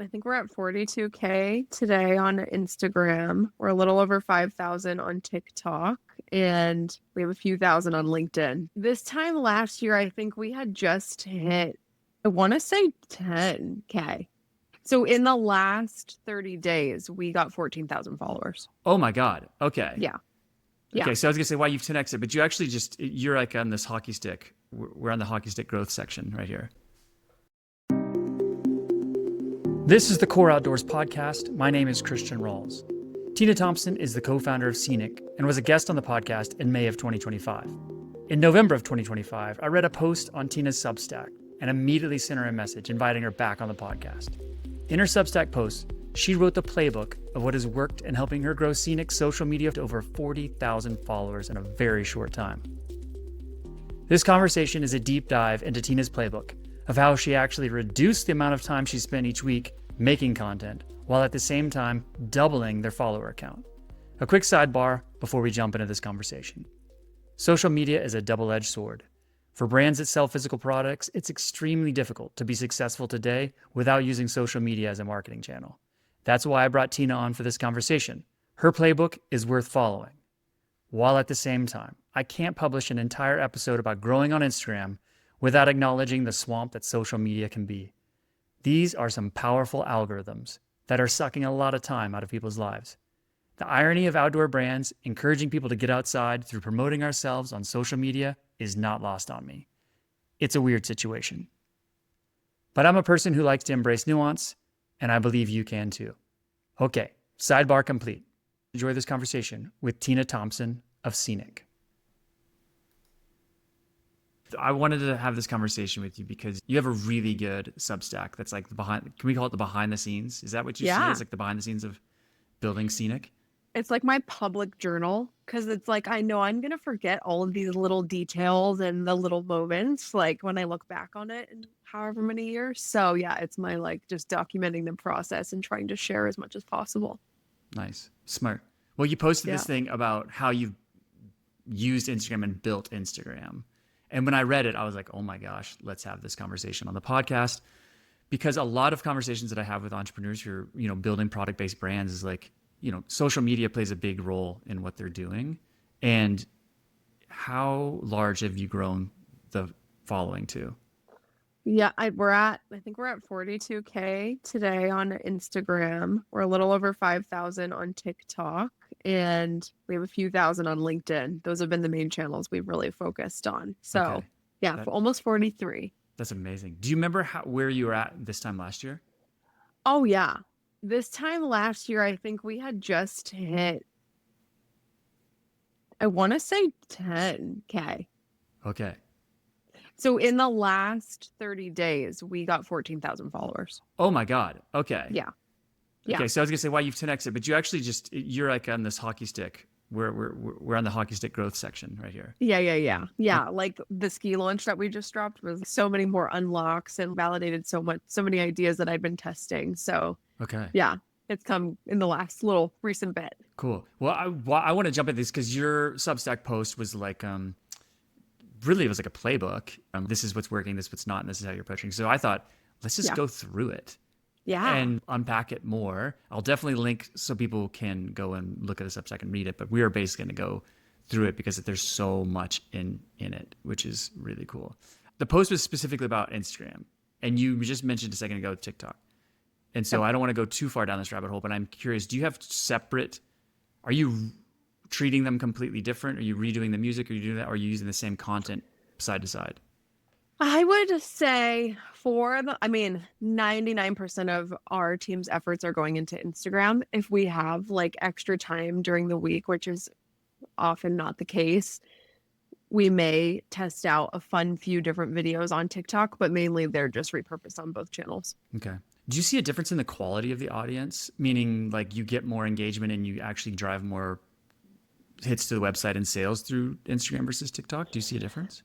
I think we're at 42K today on Instagram. We're a little over 5,000 on TikTok, and we have a few thousand on LinkedIn. This time last year, I think we had just hit, I want to say 10K. So in the last 30 days, we got 14,000 followers. Oh my God. Okay. Yeah. Yeah. Okay. So I was gonna say, wow, you've 10x, but you actually you're like on this hockey stick. We're on the hockey stick growth section right here. This is the Core Outdoors podcast. My name is Christian Rawls. Tina Thompson is the co-founder of Seniq and was a guest on the podcast in May of 2025. In November of 2025, I read a post on Tina's Substack and immediately sent her a message inviting her back on the podcast. In her Substack post, she wrote the playbook of what has worked in helping her grow Seniq's social media to over 40,000 followers in a very short time. This conversation is a deep dive into Tina's playbook of how she actually reduced the amount of time she spent each week making content, while at the same time doubling their follower count. A quick sidebar before we jump into this conversation. Social media is a double-edged sword. For brands that sell physical products, it's extremely difficult to be successful today without using social media as a marketing channel. That's why I brought Tina on for this conversation. Her playbook is worth following. While at the same time, I can't publish an entire episode about growing on Instagram without acknowledging the swamp that social media can be. These are some powerful algorithms that are sucking a lot of time out of people's lives. The irony of outdoor brands encouraging people to get outside through promoting ourselves on social media is not lost on me. It's a weird situation. But I'm a person who likes to embrace nuance, and I believe you can too. Okay, sidebar complete. Enjoy this conversation with Tina Thompson of Seniq. I wanted to have this conversation with you because you have a really good Substack that's like can we call it the behind the scenes? Is that what you see as like the behind the scenes of building Seniq? It's like my public journal, because it's like I know I'm going to forget all of these little details and the little moments like when I look back on it in however many years. So yeah, it's my like just documenting the process and trying to share as much as possible. Nice. Smart. Well, you posted this thing about how you've used Instagram and built Instagram. And when I read it, I was like, oh my gosh, let's have this conversation on the podcast. Because a lot of conversations that I have with entrepreneurs who are, building product-based brands is like, social media plays a big role in what they're doing. And how large have you grown the following to? Yeah, I think we're at 42K today on Instagram. We're a little over 5,000 on TikTok, and we have a few thousand on LinkedIn. Those have been the main channels we've really focused on. So okay. Almost 43. That's amazing. Do you remember where you were at this time last year? Oh yeah. This time last year, I think we had just hit, I want to say 10K. Okay. So in the last 30 days, we got 14,000 followers. Oh my God. Okay. Yeah. Okay. So I was gonna say, wow, you've 10x it, but you actually you're like on this hockey stick. We're on the hockey stick growth section right here. Yeah. Like the ski launch that we just dropped was so many more unlocks and validated so many ideas that I'd been testing. So okay. Yeah. It's come in the last little recent bit. Cool. Well, I want to jump at this because your Substack post was like, really it was like a playbook. This is what's working, this is what's not, and this is how you're approaching. So I thought, let's just go through it. Yeah. And unpack it more. I'll definitely link so people can go and look at the Substack and read it, but we are basically going to go through it because there's so much in it, which is really cool. The post was specifically about Instagram, and you just mentioned a second ago TikTok. And so I don't want to go too far down this rabbit hole, but I'm curious, do you have are you treating them completely different? Are you redoing the music? Are you doing that? Or are you using the same content side to side? I would say 99% of our team's efforts are going into Instagram. If we have like extra time during the week, which is often not the case, we may test out a fun few different videos on TikTok, but mainly they're just repurposed on both channels. Okay. Do you see a difference in the quality of the audience? Meaning like you get more engagement and you actually drive more hits to the website and sales through Instagram versus TikTok? Do you see a difference?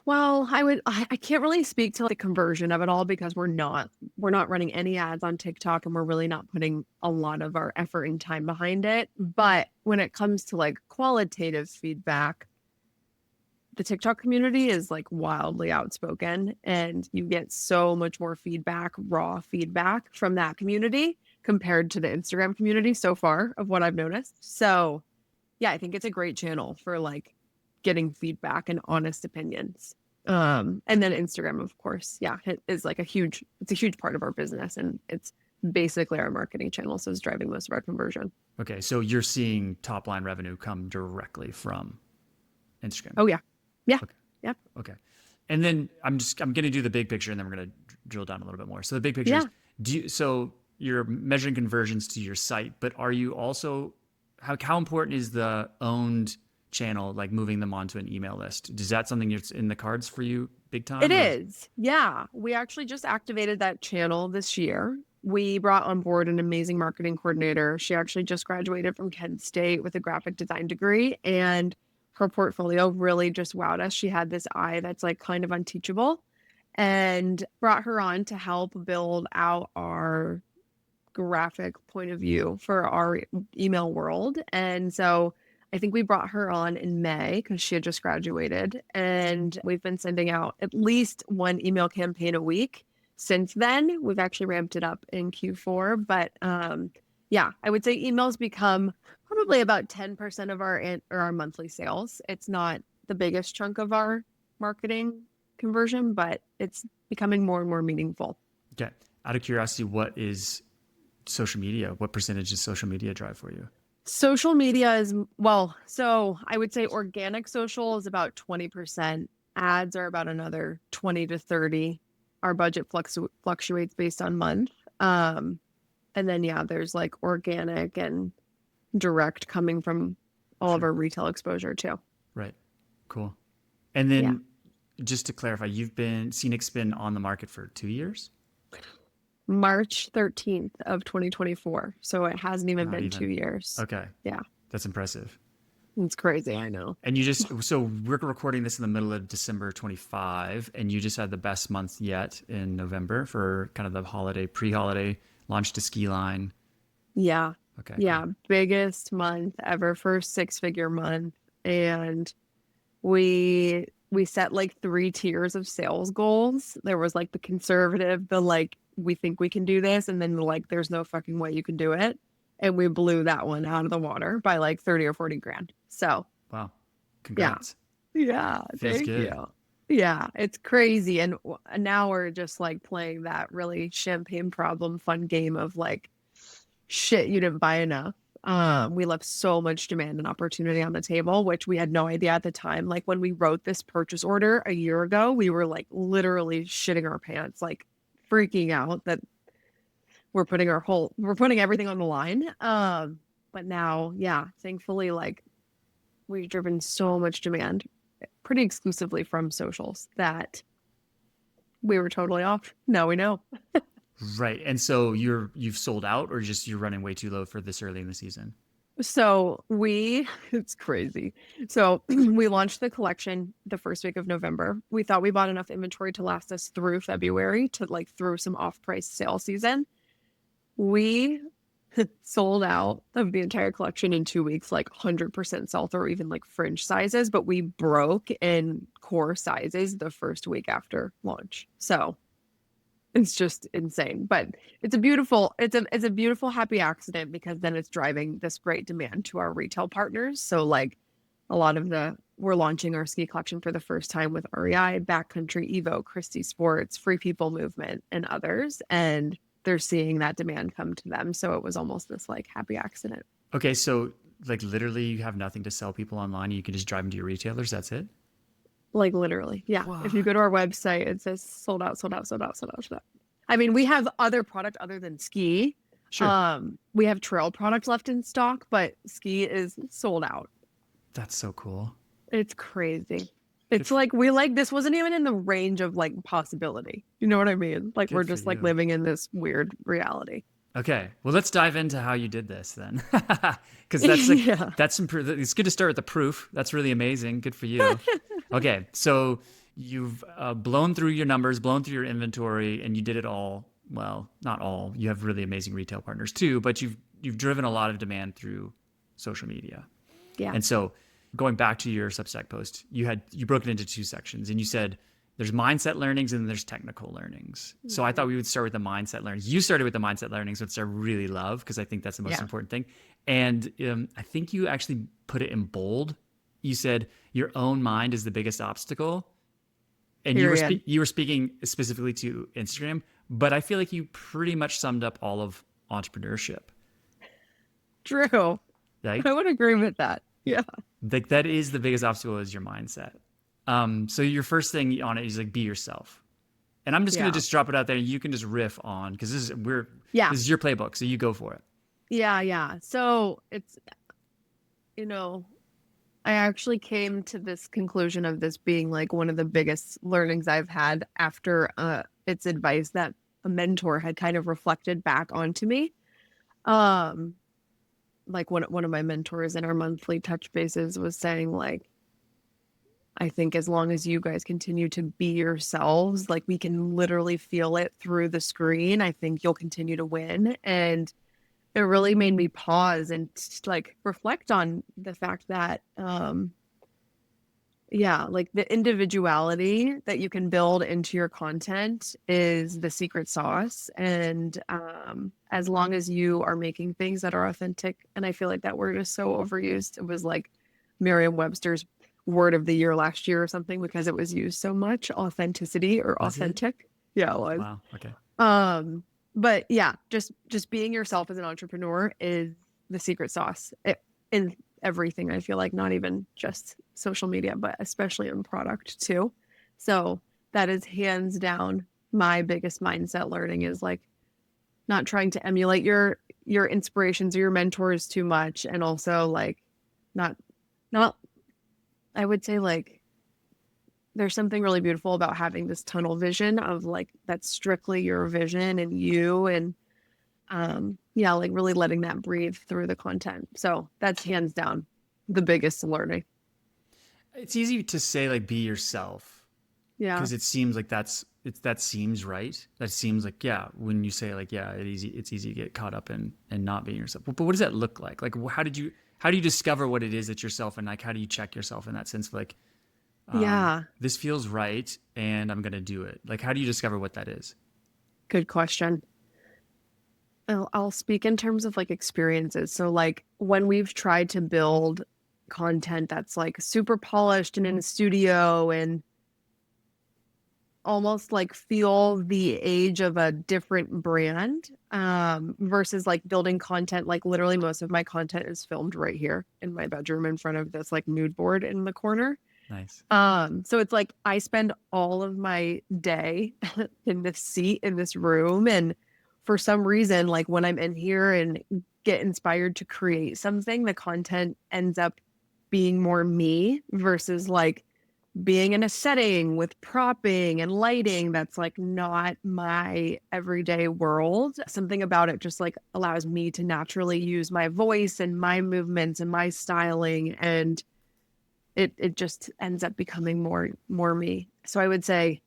Well, I can't really speak to the conversion of it all because we're not running any ads on TikTok and we're really not putting a lot of our effort and time behind it. But when it comes to like qualitative feedback, the TikTok community is like wildly outspoken, and you get so much more feedback, raw feedback from that community compared to the Instagram community so far of what I've noticed. So yeah, I think it's a great channel for like getting feedback and honest opinions. And then Instagram, of course, yeah, it is like it's a huge part of our business, and it's basically our marketing channel. So it's driving most of our conversion. Okay. So you're seeing top line revenue come directly from Instagram. Oh yeah. Yeah. Okay. Yeah. Okay. And then I'm going to do the big picture, and then we're going to drill down a little bit more. So the big picture is, so you're measuring conversions to your site, but are you also, how important is the owned channel, like moving them onto an email list? Is that something that's in the cards for you big time? It is. Yeah. We actually just activated that channel this year. We brought on board an amazing marketing coordinator. She actually just graduated from Kent State with a graphic design degree, and her portfolio really just wowed us. She had this eye that's like kind of unteachable, and brought her on to help build out our graphic point of view for our email world. And so I think we brought her on in May because she had just graduated, and we've been sending out at least one email campaign a week since then. We've actually ramped it up in Q4, but yeah, I would say emails become probably about 10% of our monthly sales. It's not the biggest chunk of our marketing conversion, but it's becoming more and more meaningful. Okay. Out of curiosity, what is social media? What percentage does social media drive for you? Social media is, well, so I would say organic social is about 20%. Ads are about another 20 to 30. Our budget fluctuates based on month. And then, yeah, there's like organic and direct coming from all of our retail exposure too. Right. Cool. And then just to clarify, Seniq's been on the market for 2 years? March 13th of 2024. So it hasn't even been 2 years. Okay. Yeah. That's impressive. It's crazy. I know. And so we're recording this in the middle of December 25, and you just had the best month yet in November for kind of the pre-holiday launch to ski line. Yeah. Okay. Yeah. Cool. Biggest month ever, first 6-figure month. And we set like 3 tiers of sales goals. There was like the conservative, the like, we think we can do this, and then like, there's no fucking way you can do it. And we blew that one out of the water by like 30 or 40 grand. So wow. Congrats. Yeah. Thank you. Yeah, it's crazy. And now we're just like playing that really champagne problem fun game of like, shit, you didn't buy enough. We left so much demand and opportunity on the table, which we had no idea at the time. Like when we wrote this purchase order a year ago, we were like literally shitting our pants, like freaking out that we're putting everything on the line. But now, yeah, thankfully, like we've driven so much demand pretty exclusively from socials that we were totally off. Now we know. Right. And so you've sold out, or just you're running way too low for this early in the season? So it's crazy. So we launched the collection the first week of November. We thought we bought enough inventory to last us through February to like through some off-price sale season. We sold out of the entire collection in 2 weeks, like 100% sell-through, even like fringe sizes, but we broke in core sizes the first week after launch. So it's just insane, but it's a beautiful happy accident, because then it's driving this great demand to our retail partners. So like we're launching our ski collection for the first time with REI, Backcountry, Evo, Christie Sports, Free People Movement, and others. And they're seeing that demand come to them. So it was almost this like happy accident. Okay. So like literally you have nothing to sell people online. You can just drive them to your retailers. That's it. Like literally. Yeah. Wow. If you go to our website, it says sold out, sold out, sold out, sold out, sold out. I mean, we have other product other than ski. Sure. We have trail products left in stock, but ski is sold out. That's so cool. It's crazy. It's like, this wasn't even in the range of like possibility. You know what I mean? Like we're just like living in this weird reality. Okay. Well, let's dive into how you did this then. Because that's like, that's some proof. It's good to start with the proof. That's really amazing. Good for you. Okay. So you've blown through your numbers, blown through your inventory, and you did it all. Well, not all. You have really amazing retail partners too, but you've driven a lot of demand through social media. Yeah. And so going back to your Substack post, you broke it into two sections, and you said there's mindset learnings and there's technical learnings. So I thought we would start with the mindset learnings. You started with the mindset learnings, which I really love because I think that's the most important thing. And I think you actually put it in bold. You said your own mind is the biggest obstacle, and you were speaking specifically to Instagram, but I feel like you pretty much summed up all of entrepreneurship. True. Right? I would agree with that. Yeah. Like that is the biggest obstacle is your mindset. So your first thing on it is like be yourself. And I'm just gonna just drop it out there. You can just riff on because this is your playbook, so you go for it. Yeah. So it's I actually came to this conclusion of this being like one of the biggest learnings I've had after it's advice that a mentor had kind of reflected back onto me. Like one of my mentors in our monthly touch bases was saying like, I think as long as you guys continue to be yourselves, like we can literally feel it through the screen, I think you'll continue to win. And it really made me pause and like reflect on the fact that like the individuality that you can build into your content is the secret sauce. And as long as you are making things that are authentic, and I feel like that word is so overused. It was like Merriam-Webster's word of the year last year or something because it was used so much, authenticity or authentic. Yeah, it was. Wow. Okay. But yeah, just being yourself as an entrepreneur is the secret sauce in everything. I feel like not even just social media, but especially in product too. So that is hands down my biggest mindset learning is like not trying to emulate your inspirations or your mentors too much. And also like not, I would say like there's something really beautiful about having this tunnel vision of like that's strictly your vision and you and like really letting that breathe through the content. So that's hands down the biggest learning. It's easy to say like be yourself. Yeah. Because it seems like that seems right. That seems like when you say like it's easy to get caught up in and not being yourself. But what does that look like? Like how do you discover what it is that's yourself, and like how do you check yourself in that sense of like this feels right and I'm gonna do it. Like how do you discover what that is? Good question. I'll speak in terms of like experiences. So like when we've tried to build content that's like super polished and in a studio and almost like feel the age of a different brand versus like building content, like literally most of my content is filmed right here in my bedroom in front of this like mood board in the corner. Nice. So it's like I spend all of my day in this seat in this room, and for some reason, like when I'm in here and get inspired to create something, the content ends up being more me versus like being in a setting with propping and lighting that's like not my everyday world. Something about it just like allows me to naturally use my voice and my movements and my styling, and it just ends up becoming more me. So I would say,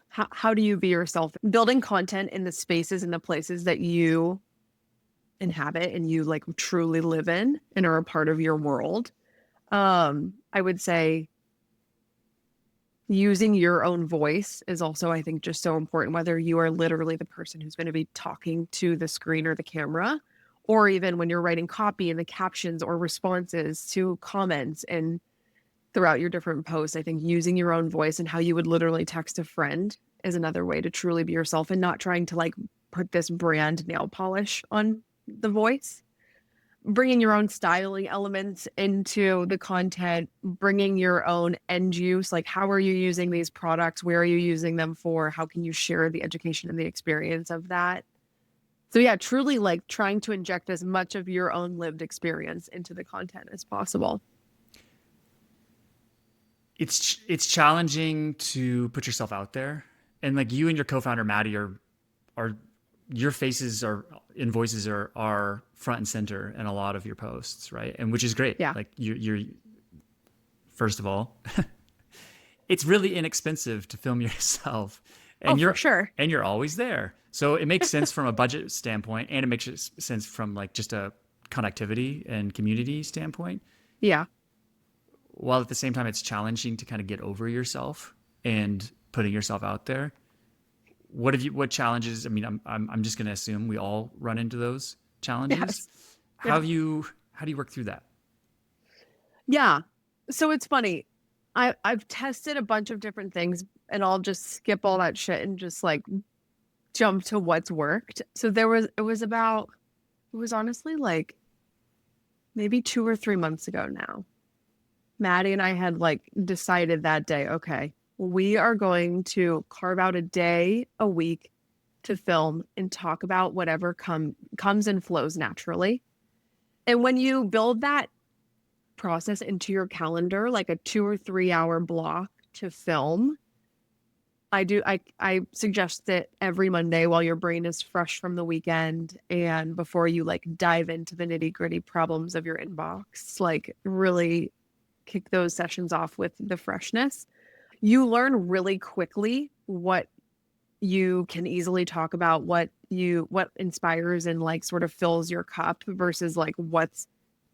how do you be yourself? Building content in the spaces and the places that you inhabit and you like truly live in and are a part of your world. I would say using your own voice is also, I think, just so important, whether you are literally the person who's going to be talking to the screen or the camera, or even when you're writing copy and the captions or responses to comments and throughout your different posts. I think using your own voice and how you would literally text a friend is another way to truly be yourself and not trying to like put this brand nail polish on the voice. Bringing your own styling elements into the content, bringing your own end use, like how are you using these products? Where are you using them for? How can you share the education and the experience of that? So yeah, truly like trying to inject as much of your own lived experience into the content as possible. It's challenging to put yourself out there, and like you and your co-founder Maddie are your faces are and voices are front and center in a lot of your posts, right? And which is great. Yeah. Like you're first of all, it's really inexpensive to film yourself, and for sure. And you're always there. So it makes sense from a budget standpoint, and it makes sense from like just a connectivity and community standpoint. Yeah. while at the same time it's challenging to kind of get over yourself and putting yourself out there. What challenges? I mean, I'm just going to assume we all run into those challenges. Yes. Yeah. How do you work through that? Yeah. So it's funny. I've tested a bunch of different things and I'll just skip all that shit and just like jump to what's worked. So it was honestly like maybe 2 or 3 months ago now. Maddie and I had like decided that day, okay, we are going to carve out a day a week to film and talk about whatever comes and flows naturally. And when you build that process into your calendar, like a 2 or 3 hour block to film, I suggest it every Monday while your brain is fresh from the weekend and before you like dive into the nitty-gritty problems of your inbox, like really kick those sessions off with the freshness. You learn really quickly what you can easily talk about, what inspires and like sort of fills your cup versus like what's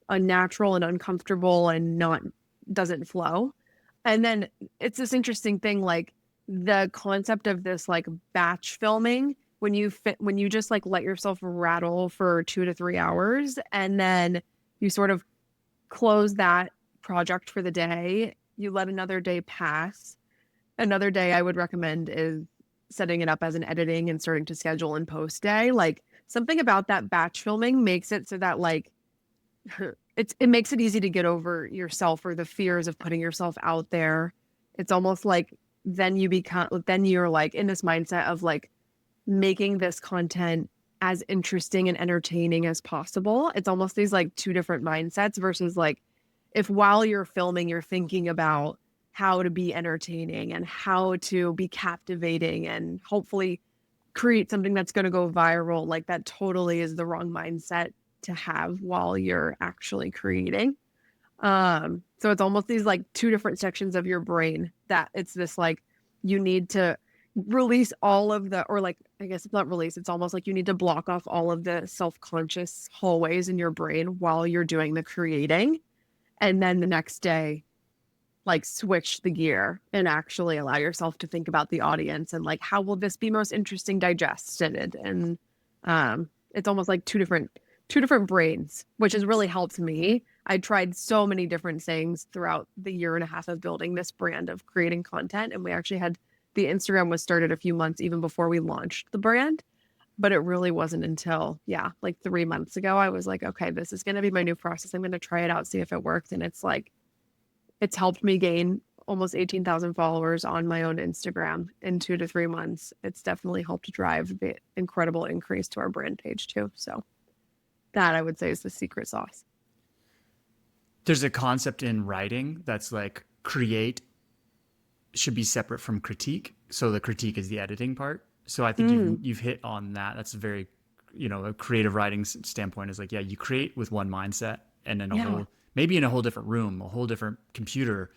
unnatural and uncomfortable and not doesn't flow. And then it's this interesting thing, like the concept of this like batch filming when you just like let yourself rattle for 2 to 3 hours and then you sort of close that project for the day, you let another day pass. Another day I would recommend is setting it up as an editing and starting to schedule and post day. Like something about that batch filming makes it so that like it makes it easy to get over yourself or the fears of putting yourself out there. It's almost like then you're like in this mindset of like making this content as interesting and entertaining as possible. It's almost these like two different mindsets versus like if while you're filming you're thinking about how to be entertaining and how to be captivating and hopefully create something that's going to go viral, like that totally is the wrong mindset to have while you're actually creating. So it's almost these like two different sections of your brain that it's this like you need to release all of the, or like I guess it's not release, it's almost like you need to block off all of the self-conscious hallways in your brain while you're doing the creating. And then the next day, like switch the gear and actually allow yourself to think about the audience and like how will this be most interesting digested. And it's almost like two different brains, which has really helped me. I tried so many different things throughout the year and a half of building this brand of creating content. And we actually had the Instagram was started a few months even before we launched the brand. But it really wasn't until, yeah, like 3 months ago, I was like, okay, this is going to be my new process. I'm going to try it out, see if it works. And it's like, it's helped me gain almost 18,000 followers on my own Instagram in 2 to 3 months. It's definitely helped drive the incredible increase to our brand page too. So that I would say is the secret sauce. There's a concept in writing that's like create should be separate from critique. So the critique is the editing part. So I think you've hit on that. That's a very, a creative writing standpoint is like, yeah, you create with one mindset and then maybe in a whole different room, a whole different computer.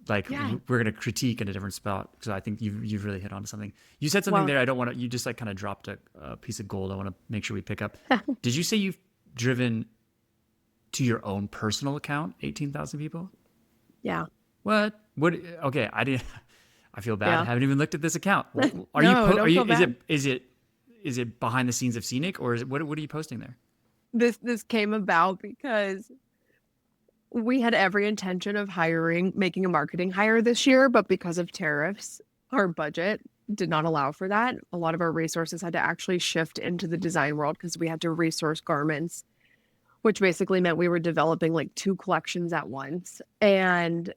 Like we're going to critique in a different spot. So I think you've really hit on something. You said something there. I don't want to, you just like kind of dropped a piece of gold. I want to make sure we pick up. Did you say you've driven to your own personal account 18,000 people? Yeah. What? Okay, I didn't. I feel bad. Yeah. I haven't even looked at this account. Are No, you? don't feel bad. Is it behind the scenes of Seniq or is it what are you posting there? This came about because we had every intention of making a marketing hire this year, but because of tariffs, our budget did not allow for that. A lot of our resources had to actually shift into the design world because we had to resource garments, which basically meant we were developing like 2 collections at once. And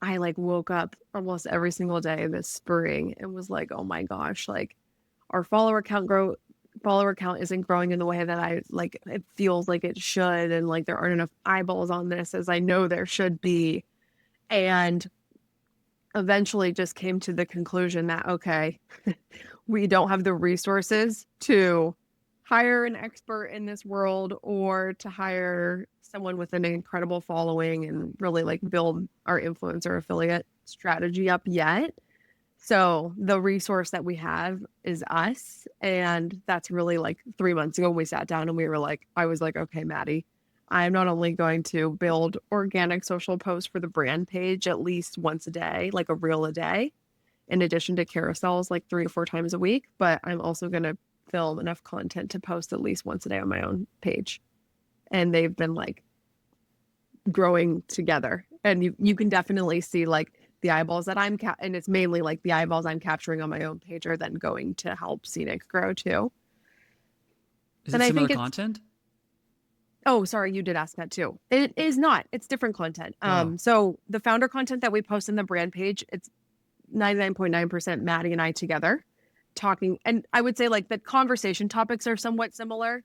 I like woke up almost every single day this spring and was like, oh my gosh, like our follower count isn't growing in the way that I like it feels like it should. And like there aren't enough eyeballs on this as I know there should be. And eventually just came to the conclusion that, okay, we don't have the resources to hire an expert in this world or to hire someone with an incredible following and really like build our influencer affiliate strategy up yet. So the resource that we have is us. And that's really like 3 months ago when we sat down and we were like, I was like, okay, Maddie, I'm not only going to build organic social posts for the brand page at least once a day, like a reel a day, in addition to carousels like 3 or 4 times a week, but I'm also going to film enough content to post at least once a day on my own page. And they've been like growing together. And you can definitely see like the eyeballs that and it's mainly like the eyeballs I'm capturing on my own page are then going to help Seniq grow too. Is And it I similar think content? oh, sorry, you did ask that too. It is not. It's different content. Oh, So the founder content that we post in the brand page, it's 99.9% Maddie and I together talking. And I would say like the conversation topics are somewhat similar.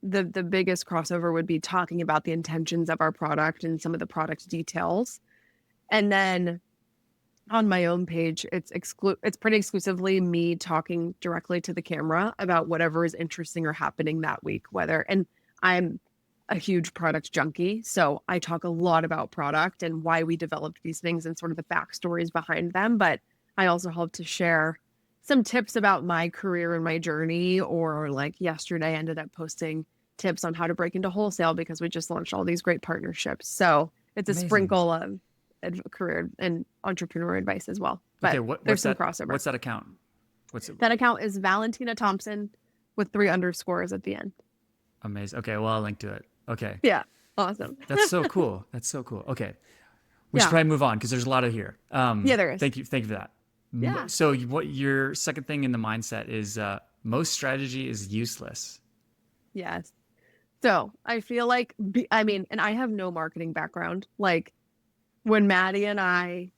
The biggest crossover would be talking about the intentions of our product and some of the product details. And then on my own page, it's pretty exclusively me talking directly to the camera about whatever is interesting or happening that week, and I'm a huge product junkie. So I talk a lot about product and why we developed these things and sort of the backstories behind them. But I also hope to share some tips about my career and my journey, or like yesterday I ended up posting tips on how to break into wholesale because we just launched all these great partnerships. So it's a amazing. sprinkle of career and entrepreneur advice as well. Okay, But there's some crossover. What's that account? What's it? That account is Valentina Thompson with 3 underscores at the end. Amazing. Okay, well, I'll link to it. Okay. Yeah. Awesome. That's so cool. That's so cool. Okay. We Yeah. should probably move on because there's a lot of here. Yeah, there is. Thank you. Thank you for that. Yeah. So what your second thing in the mindset is most strategy is useless. Yes. So I feel like, and I have no marketing background. Like when Maddie and I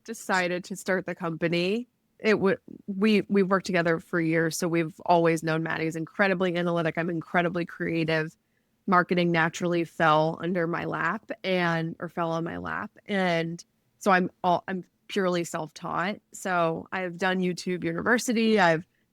decided to start the company, we've worked together for years. So we've always known Maddie's incredibly analytic. I'm incredibly creative. Marketing naturally fell on my lap. And so I'm purely self-taught. So I've done YouTube University.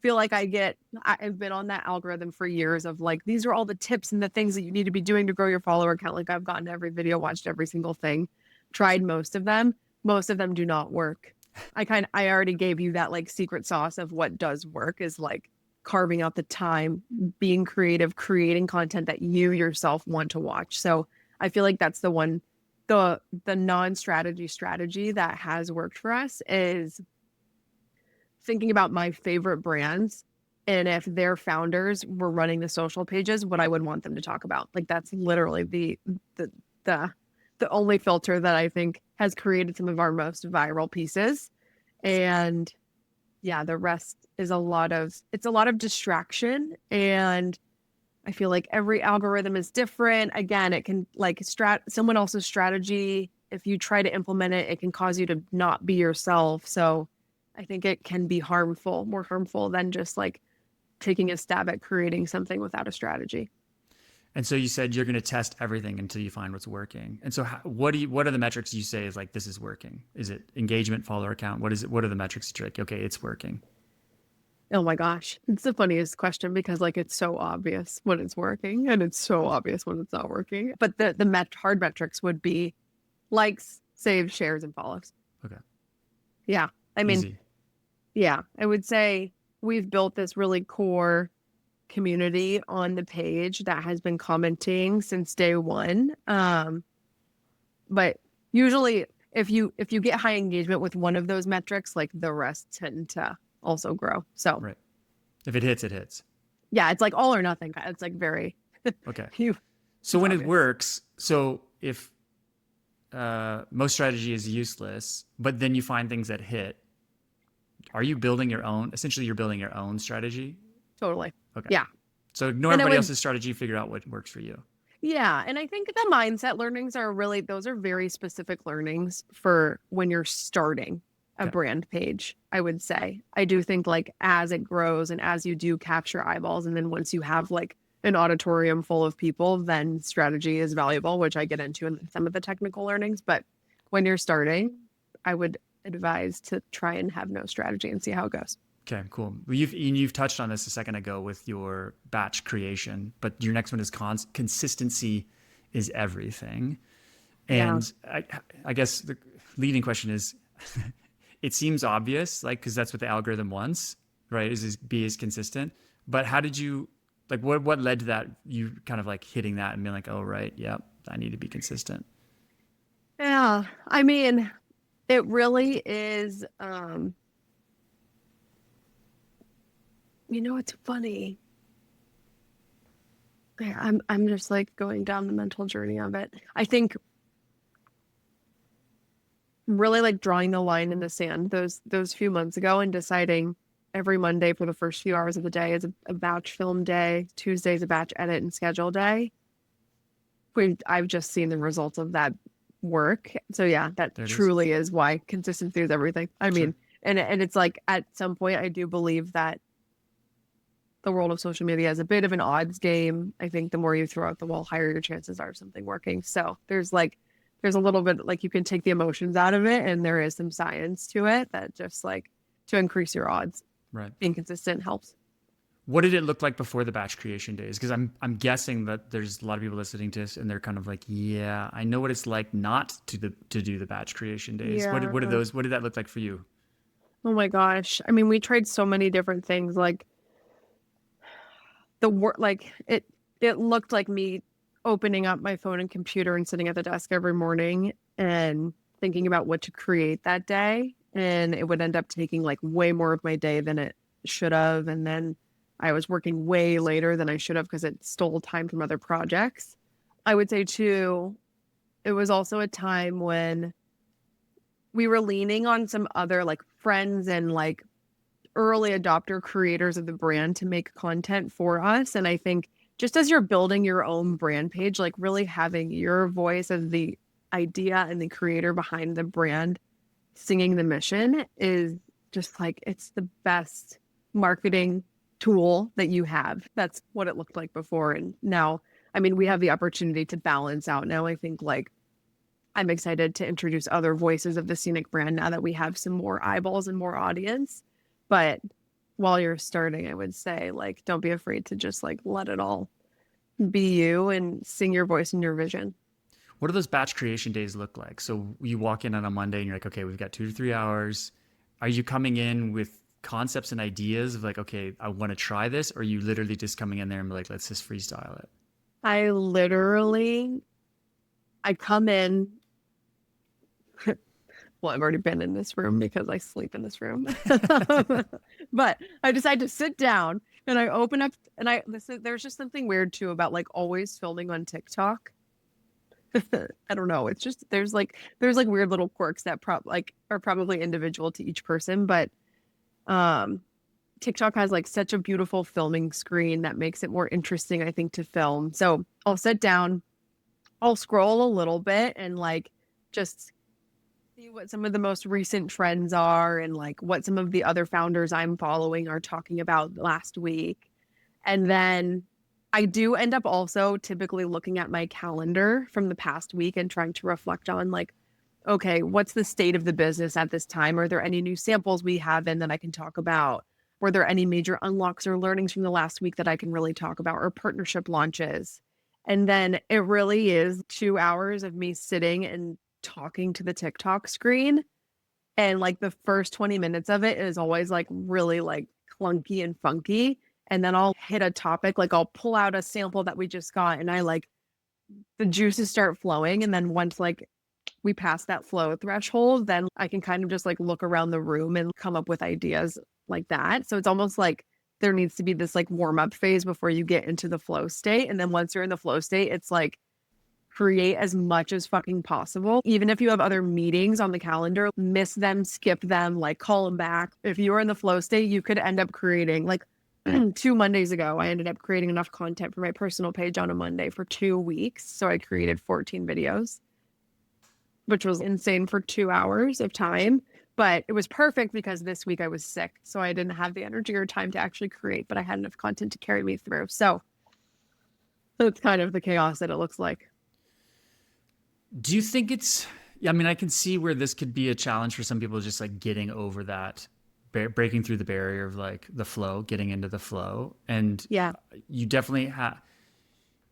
Feel like I've been on that algorithm for years of like, these are all the tips and the things that you need to be doing to grow your follower count. Like I've gotten every video, watched every single thing, tried most of them. Most of them do not work. I already gave you that like secret sauce of what does work is like carving out the time, being creative, creating content that you yourself want to watch. So I feel like that's the one, the non-strategy strategy that has worked for us is thinking about my favorite brands and if their founders were running the social pages, what I would want them to talk about. Like that's literally the only filter that I think has created some of our most viral pieces. And yeah, the rest is a lot of distraction. And I feel like every algorithm is different. Again, it can like someone else's strategy. If you try to implement it, it can cause you to not be yourself. So I think it can be more harmful than just like taking a stab at creating something without a strategy. And so you said you're going to test everything until you find what's working. And so what are the metrics you say is like, this is working? Is it engagement, follower count? What is it? What are the metrics that you're like, okay, it's working? Oh my gosh. It's the funniest question because like, it's so obvious when it's working and it's so obvious when it's not working. But the hard metrics would be likes, saves, shares, and follows. Okay. Yeah. I mean, Easy. Yeah, I would say we've built this really core community on the page that has been commenting since day one. But usually if you get high engagement with one of those metrics, like the rest tend to also grow. So right. If it hits, it hits. Yeah, it's like all or nothing. It's like very okay. So when it works, so if most strategy is useless, but then you find things that hit, are you building your own? Essentially, you're building your own strategy? Totally. Okay. Yeah. So ignore everybody else's strategy, figure out what works for you. Yeah. And I think the mindset learnings those are very specific learnings for when you're starting a brand page, I would say. I do think like as it grows and as you do capture eyeballs, and then once you have like an auditorium full of people, then strategy is valuable, which I get into in some of the technical learnings. But when you're starting, I would advise to try and have no strategy and see how it goes. Okay, cool. You've touched on this a second ago with your batch creation, but your next one is consistency is everything. And yeah. I guess the leading question is, it seems obvious, like, because that's what the algorithm wants, right? Is be as consistent. But how did you Like what led to that? You kind of like hitting that and being like, oh, right. Yep. I need to be consistent. Yeah. I mean, it really is, it's funny. Yeah, I'm just like going down the mental journey of it. I think really like drawing the line in the sand those few months ago and deciding every Monday for the first few hours of the day is a batch film day, Tuesday's a batch edit and schedule day. I've just seen the results of that work. So yeah, that There it is. truly is why consistency is everything. I Sure. mean, and it's like at some point I do believe that the world of social media is a bit of an odds game. I think the more you throw out the wall, higher your chances are of something working. So there's a little bit like you can take the emotions out of it, and there is some science to it that just like to increase your odds. Right. Being consistent helps. What did it look like before the batch creation days? Because I'm guessing that there's a lot of people listening to this and they're kind of like, yeah, I know what it's like not to do the batch creation days. Yeah. What did that look like for you? Oh my gosh. I mean, we tried so many different things. Like the work, like it looked like me opening up my phone and computer and sitting at the desk every morning and thinking about what to create that day. And it would end up taking like way more of my day than it should have. And then I was working way later than I should have because it stole time from other projects. I would say too, it was also a time when we were leaning on some other like friends and like early adopter creators of the brand to make content for us. And I think just as you're building your own brand page, like really having your voice as the idea and the creator behind the brand singing the mission is just like it's the best marketing tool that you have. That's what it looked like before. And now, I mean, we have the opportunity to balance out now. I think like I'm excited to introduce other voices of the Seniq brand now that we have some more eyeballs and more audience. But while you're starting, I would say like don't be afraid to just like let it all be you and sing your voice and your vision. What do those batch creation days look like? So you walk in on a Monday and you're like, okay, we've got 2 to 3 hours. Are you coming in with concepts and ideas of like, okay, I want to try this? Or are you literally just coming in there and be like, let's just freestyle it? I come in. Well, I've already been in this room because I sleep in this room. But I decide to sit down and I open up and there's just something weird too about like always filming on TikTok. I don't know. It's just there's like weird little quirks that are probably individual to each person, but um TikTok has like such a beautiful filming screen that makes it more interesting, I think, to film. So I'll sit down, I'll scroll a little bit and like just see what some of the most recent trends are and like what some of the other founders I'm following are talking about last week. And then I do end up also typically looking at my calendar from the past week and trying to reflect on like, okay, what's the state of the business at this time? Are there any new samples we have in that I can talk about? Were there any major unlocks or learnings from the last week that I can really talk about or partnership launches? And then it really is 2 hours of me sitting and talking to the TikTok screen. And like the first 20 minutes of it is always like really like clunky and funky. And then I'll hit a topic, like I'll pull out a sample that we just got and I like the juices start flowing. And then once like we pass that flow threshold, then I can kind of just like look around the room and come up with ideas like that. So it's almost like there needs to be this like warm up phase before you get into the flow state. And then once you're in the flow state, it's like create as much as fucking possible. Even if you have other meetings on the calendar, miss them, skip them, like call them back. If you are in the flow state, you could end up creating like 2 Mondays ago, I ended up creating enough content for my personal page on a Monday for 2 weeks. So I created 14 videos, which was insane for 2 hours of time. But it was perfect because this week I was sick. So I didn't have the energy or time to actually create, but I had enough content to carry me through. So that's kind of the chaos that it looks like. Do you think yeah, I mean, I can see where this could be a challenge for some people just like getting over that, breaking through the barrier of like the flow, getting into the flow. And Yeah. you definitely have,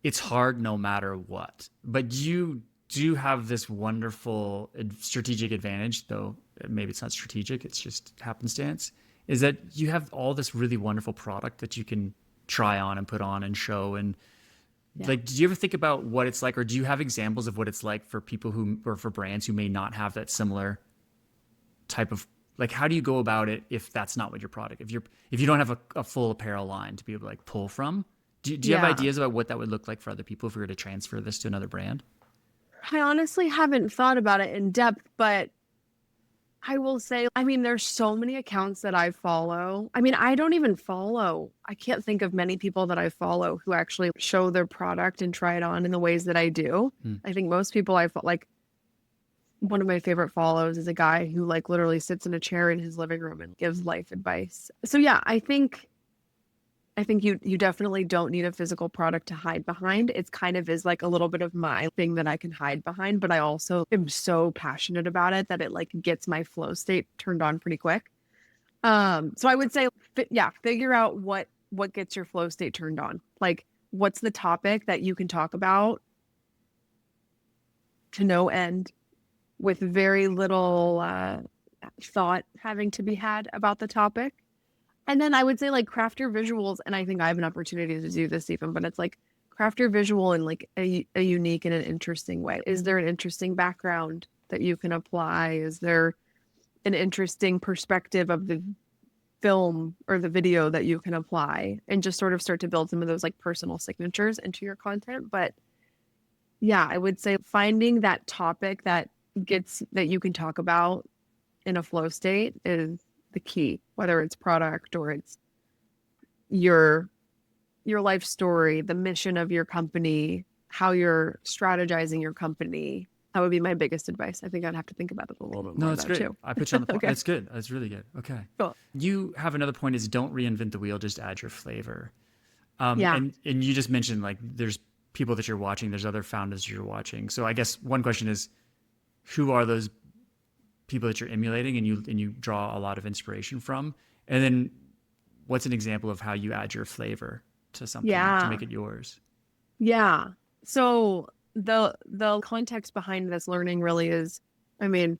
it's hard no matter what. But you do have this wonderful strategic advantage, though maybe it's not strategic, it's just happenstance, is that you have all this really wonderful product that you can try on and put on and show. And Yeah. like, did you ever think about what it's like, or do you have examples of what it's like for people who, or for brands who may not have that similar type of, like, how do you go about it if that's not what your product, if you don't have a full apparel line to be able to like pull from? Do you have Yeah. ideas about what that would look like for other people if we were to transfer this to another brand? I honestly haven't thought about it in depth, but I will say, I mean, there's so many accounts that I follow. I mean, I don't even follow. I can't think of many people that I follow who actually show their product and try it on in the ways that I do. I think most people like one of my favorite follows is a guy who like literally sits in a chair in his living room and gives life advice. So yeah, I think you definitely don't need a physical product to hide behind. It's kind of is like a little bit of my thing that I can hide behind, but I also am so passionate about it that it like gets my flow state turned on pretty quick. So I would say, yeah, figure out what gets your flow state turned on. Like, what's the topic that you can talk about to no end with very little thought having to be had about the topic. And then I would say like craft your visuals, and I think I have an opportunity to do this even, but it's like craft your visual in like a unique and an interesting way. Is there an interesting background that you can apply? Is there an interesting perspective of the film or the video that you can apply, and just sort of start to build some of those like personal signatures into your content? But yeah, I would say finding that topic that you can talk about in a flow state is the key, whether it's product or it's your life story, the mission of your company, how you're strategizing your company. That would be my biggest advice. I think I'd have to think about it a little bit more. No, that's great. Too. I put you on the Okay. That's good. That's really good. Okay. Cool. You have another point is don't reinvent the wheel, just add your flavor. Yeah. And you just mentioned like there's people that you're watching, there's other founders you're watching. So I guess one question is, who are those people that you're emulating and you draw a lot of inspiration from? And then what's an example of how you add your flavor to something to make it yours? Yeah. So the context behind this learning really is, I mean,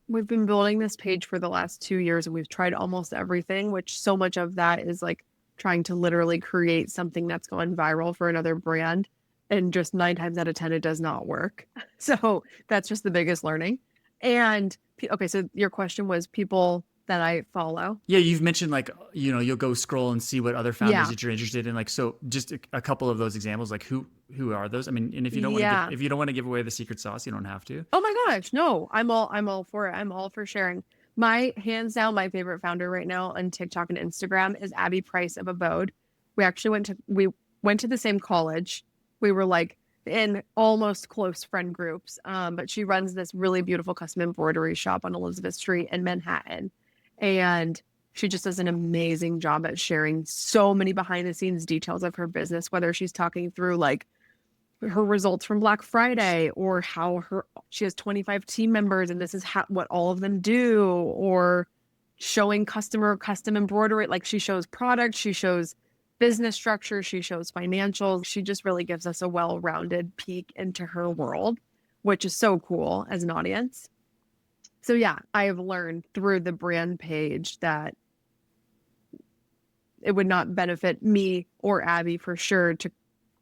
we've been building this page for the last 2 years and we've tried almost everything, which so much of that is like trying to literally create something that's gone viral for another brand. And just 9 times out of 10, it does not work. So that's just the biggest learning. And okay, so your question was people that I follow. Yeah, you've mentioned like, you'll go scroll and see what other founders that you're interested in. Like, so just a couple of those examples, like who are those? I mean, and if you don't want to give away the secret sauce, you don't have to. Oh my gosh, no, I'm all for it. I'm all for sharing. My hands down, my favorite founder right now on TikTok and Instagram is Abby Price of Abode. We went to the same college. We were like in almost close friend groups. But she runs this really beautiful custom embroidery shop on Elizabeth Street in Manhattan. And she just does an amazing job at sharing so many behind the scenes details of her business, whether she's talking through like her results from Black Friday or how she has 25 team members and this is what all of them do, or showing custom embroidery. Like she shows product, she shows business structure, she shows financials. She just really gives us a well-rounded peek into her world, which is so cool as an audience. So yeah, I have learned through the brand page that it would not benefit me or Abby for sure to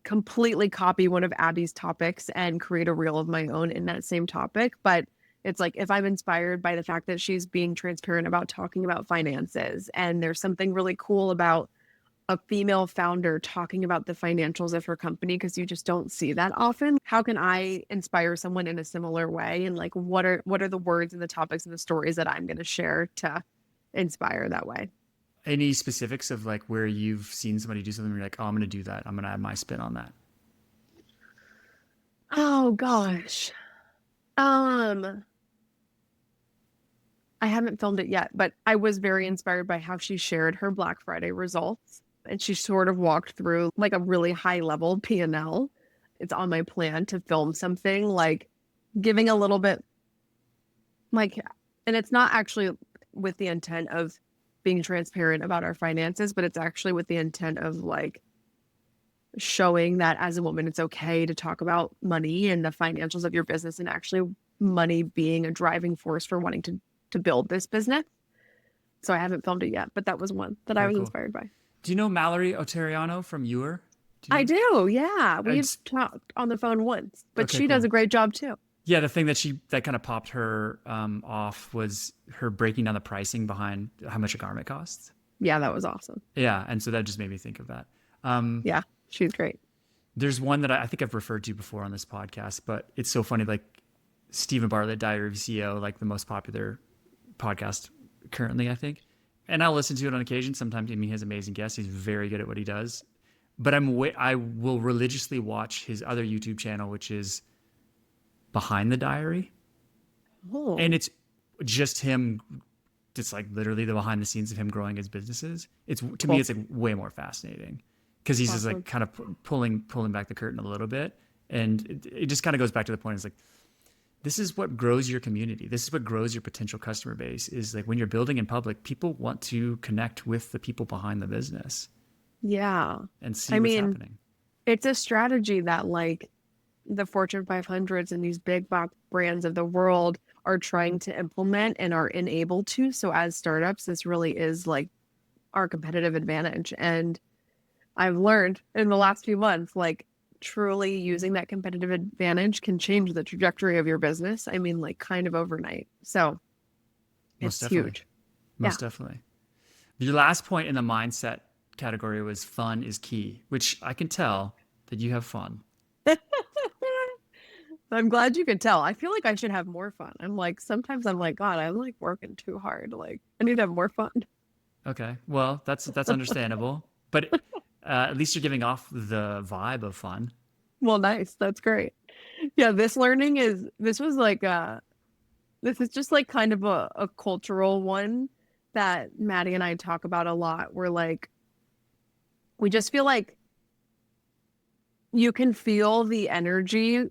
completely copy one of Abby's topics and create a reel of my own in that same topic. But it's like, if I'm inspired by the fact that she's being transparent about talking about finances, and there's something really cool about a female founder talking about the financials of her company, because you just don't see that often. How can I inspire someone in a similar way? And like, what are the words and the topics and the stories that I'm going to share to inspire that way? Any specifics of like where you've seen somebody do something where you're like, oh, I'm going to do that, I'm going to add my spin on that? Oh gosh. I haven't filmed it yet, but I was very inspired by how she shared her Black Friday results. And she sort of walked through like a really high level P&L. It's on my plan to film something like giving a little bit like, and it's not actually with the intent of being transparent about our finances, but it's actually with the intent of like showing that as a woman, it's okay to talk about money and the financials of your business, and actually money being a driving force for wanting to build this business. So I haven't filmed it yet, but that was one that I was inspired by. Do you know Mallory Oteriano from Ewer? Do you I know? do. Yeah. We've It's talked on the phone once, but okay, she does cool. a great job too. Yeah, the thing that kind of popped her off was her breaking down the pricing behind how much a garment costs. Yeah, that was awesome. Yeah, and so that just made me think of that. Um, Yeah, she's great. there's one that I think I've referred to before on this podcast, but it's so funny. Like Stephen Bartlett, Diary of a CEO, like the most popular podcast currently, I think. And I'll listen to it on occasion. Sometimes, I mean, he has amazing guests. He's very good at what he does. But I will religiously watch his other YouTube channel, which is Behind the Diary, and Oh, it's just him. It's like literally the behind the scenes of him growing his businesses. It's to me, cool. it's like way more fascinating because he's just like Awesome. kind of pulling back the curtain a little bit, and it just kind of goes back to the point. It's like this is what grows your community. This is what grows your potential customer base. Is like when you're building in public, people want to connect with the people behind the business Yeah. and see I what's mean, happening. it's a strategy that like the Fortune 500s and these big box brands of the world are trying to implement and are unable to. So as startups, this really is like our competitive advantage. And I've learned in the last few months, like truly using that competitive advantage can change the trajectory of your business. I mean, like kind of overnight. So Most it's definitely. huge. Yeah. Most definitely. Your last point in the mindset category was fun is key, which I can tell that you have fun. I'm glad you could tell. I feel like I should have more fun. I'm like, sometimes I'm like, God, I'm like working too hard. Like, I need to have more fun. Okay. Well, that's understandable, but at least you're giving off the vibe of fun. Well, nice. That's great. Yeah, this was like this is just like kind of a cultural one that Maddie and I talk about a lot. We're like, we just feel like you can feel the energy,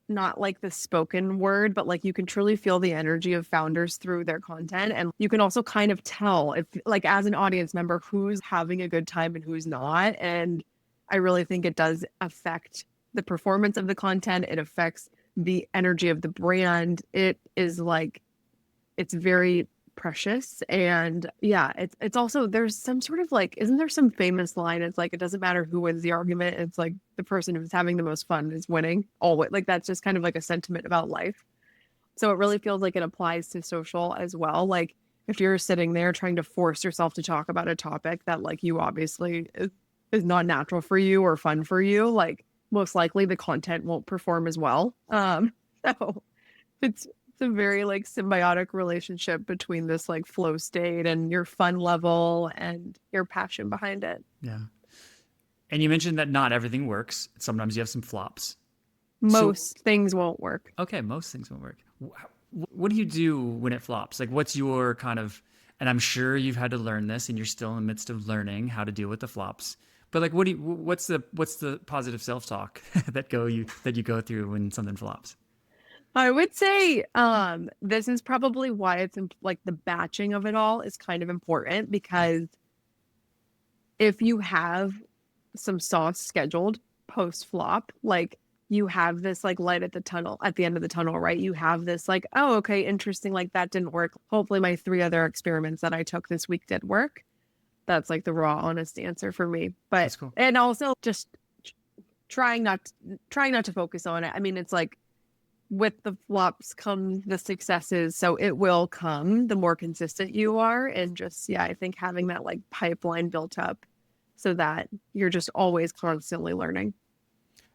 not like the spoken word, but like you can truly feel the energy of founders through their content. And you can also kind of tell if, like, as an audience member, who's having a good time and who's not. And I really think it does affect the performance of the content, it affects the energy of the brand. It is like, it's very precious. And yeah, it's also there's some sort of like, isn't there some famous line? It's like it doesn't matter who wins the argument. It's like the person who's having the most fun is winning. Always, like that's just kind of like a sentiment about life. So it really feels like it applies to social as well. Like if you're sitting there trying to force yourself to talk about a topic that like you obviously is not natural for you or fun for you, like most likely the content won't perform as well. So it's a very like symbiotic relationship between this like flow state and your fun level and your passion behind it. Yeah. And you mentioned that not everything works. Sometimes you have some flops. So, Most things won't work. okay, most things won't work. What do you do when it flops? Like, what's your kind of, and I'm sure you've had to learn this and you're still in the midst of learning how to deal with the flops. But like, what's the positive self-talk that you go through when something flops? I would say this is probably why like the batching of it all is kind of important because if you have some sauce scheduled post flop, like you have this like light at the tunnel at the end of the tunnel, right? You have this like, oh, okay, interesting. Like that didn't work. Hopefully, my three other experiments that I took this week did work. That's like the raw, honest answer for me. But That's cool. and also just trying not to focus on it. I mean, it's like with the flops come the successes, so it will come the more consistent you are, and just yeah, I think having that like pipeline built up so that you're just always constantly learning.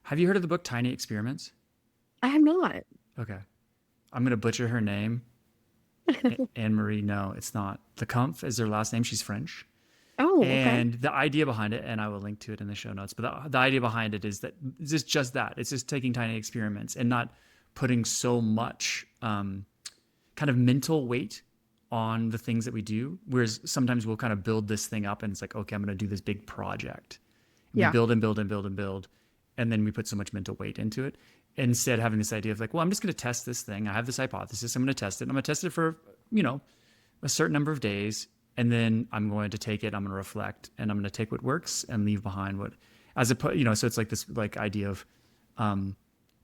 Have you heard of the book Tiny Experiments? I have not. Okay. I'm gonna butcher her name. Anne Marie. No, it's not. Lecompte is their last name. She's French. Oh, okay. And the idea behind it, and I will link to it in the show notes, but the idea behind it is that it's just that. It's just taking tiny experiments and not putting so much kind of mental weight on the things that we do. Whereas sometimes we'll kind of build this thing up and it's like, okay, I'm going to do this big project. We Yeah. build and build and build and build. And then we put so much mental weight into it. Instead, having this idea of like, well, I'm just going to test this thing. I have this hypothesis. I'm going to test it. I'm going to test it for, a certain number of days. And then I'm going to take it. I'm going to reflect and I'm going to take what works and leave behind what, so it's like this like idea of,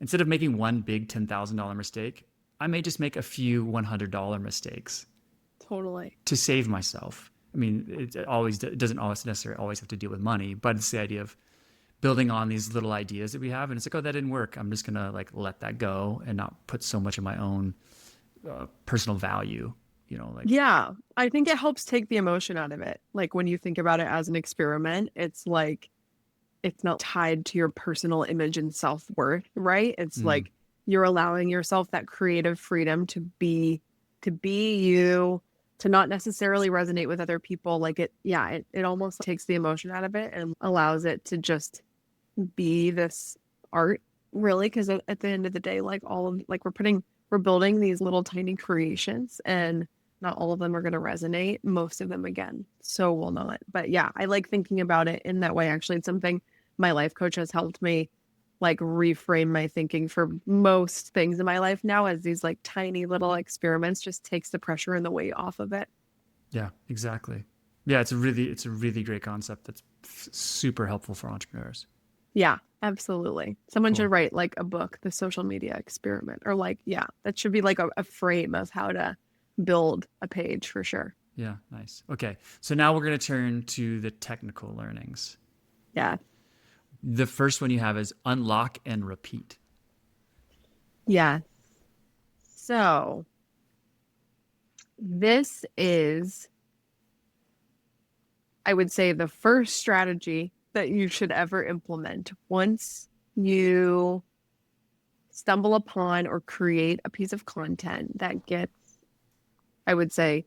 instead of making one big $10,000 mistake, I may just make a few $100 mistakes Totally. to save myself. I mean, it doesn't always necessarily always have to deal with money, but it's the idea of building on these little ideas that we have. And it's like, oh, that didn't work. I'm just going to like let that go and not put so much of my own personal value, like, Yeah, I think it helps take the emotion out of it. Like when you think about it as an experiment, it's like it's not tied to your personal image and self-worth, right? It's mm, like you're allowing yourself that creative freedom to be you, to not necessarily resonate with other people. Like it almost takes the emotion out of it and allows it to just be this art, really, because at the end of the day, like all of like we're building these little tiny creations, and not all of them are going to resonate. Most of them, again, so will not. But yeah, I like thinking about it in that way. Actually, it's something my life coach has helped me like reframe my thinking for most things in my life now, as these like tiny little experiments just takes the pressure and the weight off of it. yeah, exactly. Yeah, it's a really great concept that's super helpful for entrepreneurs. Yeah, absolutely. Someone should Cool. write like a book, The Social Media Experiment, or like, yeah, that should be like a frame of how to build a page for sure. Yeah, nice. Okay, so now we're going to turn to the technical learnings. Yeah. The first one you have is unlock and repeat. Yeah. So this is, I would say, the first strategy that you should ever implement once you stumble upon or create a piece of content that gets, I would say,